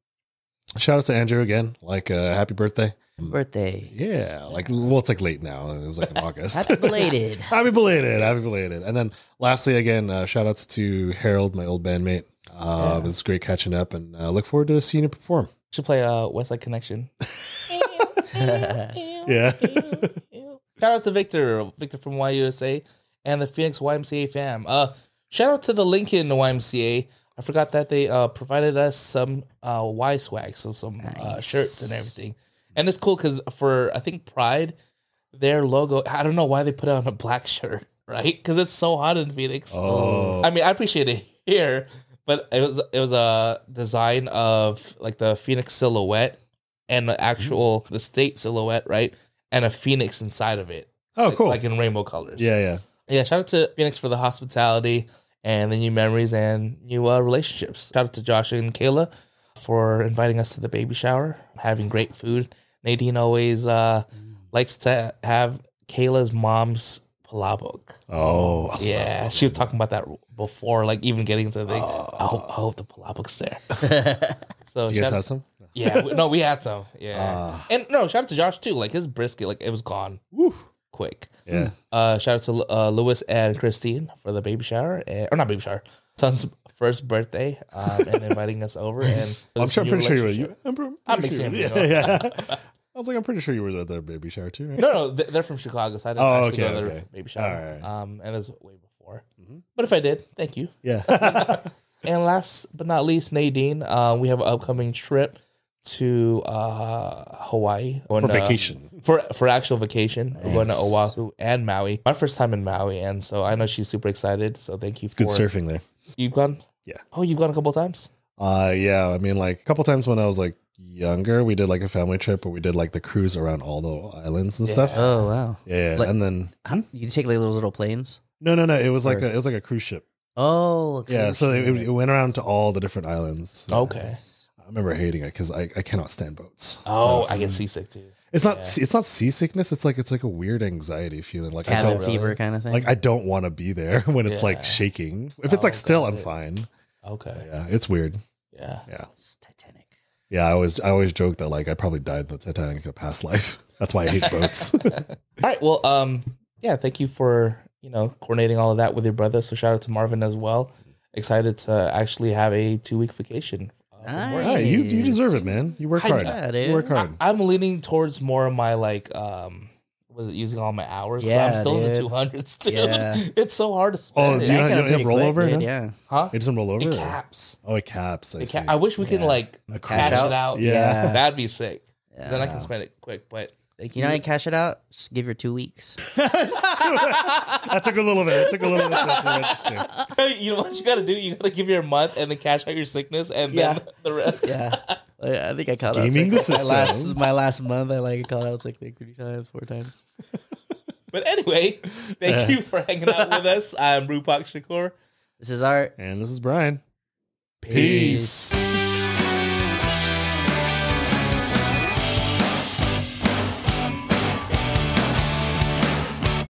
shout out to Andrew again, like happy birthday. Yeah, like it's like late now. It was like in August. Happy belated. Happy belated. And then lastly, again, shout outs to Harold, my old bandmate. It was great catching up, and look forward to seeing you perform. Should play West Side Connection. Yeah. Shout out to Victor from YUSA and the Phoenix YMCA fam. Shout out to the Lincoln YMCA. I forgot that they provided us some Y swag, so some shirts and everything. And it's cool because for, I think, Pride, their logo, I don't know why they put it on a black shirt, right? Because it's so hot in Phoenix. Oh. I mean, I appreciate it here, but it was a design of like the Phoenix silhouette and the state silhouette, right? And a phoenix inside of it. Oh, cool. Like in rainbow colors. Yeah. Yeah, shout out to Phoenix for the hospitality and the new memories and new relationships. Shout out to Josh and Kayla for inviting us to the baby shower, having great food. Nadine always likes to have Kayla's mom's palabok. Oh. Yeah, she was talking about that before, like even getting to the thing. I hope the palabok's there. So did you guys have some? Yeah, we had some. Yeah. And no, shout out to Josh too. Like his brisket, like it was gone. Woo. Quick. Yeah. Shout out to Lewis and Christine for the baby shower, or not baby shower, son's first birthday, and inviting us over. And I'm pretty sure you were. I'm mixing it. Yeah. I was like, I'm pretty sure you were at their baby shower too, right? No, they're from Chicago, so I didn't actually go to their baby shower. All right. And it was way before. Mm-hmm. But if I did, thank you. Yeah. And last but not least, Nadine, we have an upcoming trip to Hawaii for vacation. For actual vacation. Nice. We're going to Oahu and Maui. My first time in Maui, and so I know she's super excited. So thank you. It's good surfing there. You've gone? Yeah. Oh, you've gone a couple of times? Yeah, I mean, like a couple times when I was like younger, we did like a family trip where we did like the cruise around all the islands and stuff. Oh wow. Yeah, Like- and then You take like those little planes? no, it was like a cruise ship. Oh, okay. Yeah, so it went around to all the different islands. Okay. I remember hating it because I cannot stand boats. Oh, So, I get seasick too. it's not seasickness. It's like a weird anxiety feeling. Like I cabin don't fever kind of thing. like I don't want to be there when it's Yeah. like shaking. If it's like still, I'm fine. Okay. Yeah, it's weird. Yeah. Yeah, It's Titanic. yeah. I always joke that like I probably died in the Titanic in a past life. That's why I hate boats. All right. Well, yeah. Thank you for coordinating all of that with your brother. So shout out to Marvin as well. Excited to actually have a 2-week vacation. from work. Hey, you deserve it, man. You work hard. Yeah, dude. You work hard. I'm leaning towards more of my like was it using all my hours? 'Cause I'm Yeah, still in the dude. 200s too. Yeah. It's so hard to Oh, spend. do you not- That got you have pretty rollover, quick, dude, no? Yeah. Huh? It doesn't roll over. It or- caps. Oh, it caps. I see. I wish we could like A cash cruise. it out. Yeah. That'd be sick. Yeah. Then I can spend it quick. But thank You know how you cash it out? Just give your 2 weeks. That took a little bit. It took a little bit to register. You know what you gotta do? You gotta give your month and then cash out your sickness and then the rest. Yeah. I think I called Gaming out the sick my system. my last month. I called out sick like 3 times, 4 times. But anyway, thank you for hanging out with us. I'm brewpac.shakur. This is Art. And this is Brian. Peace. Peace.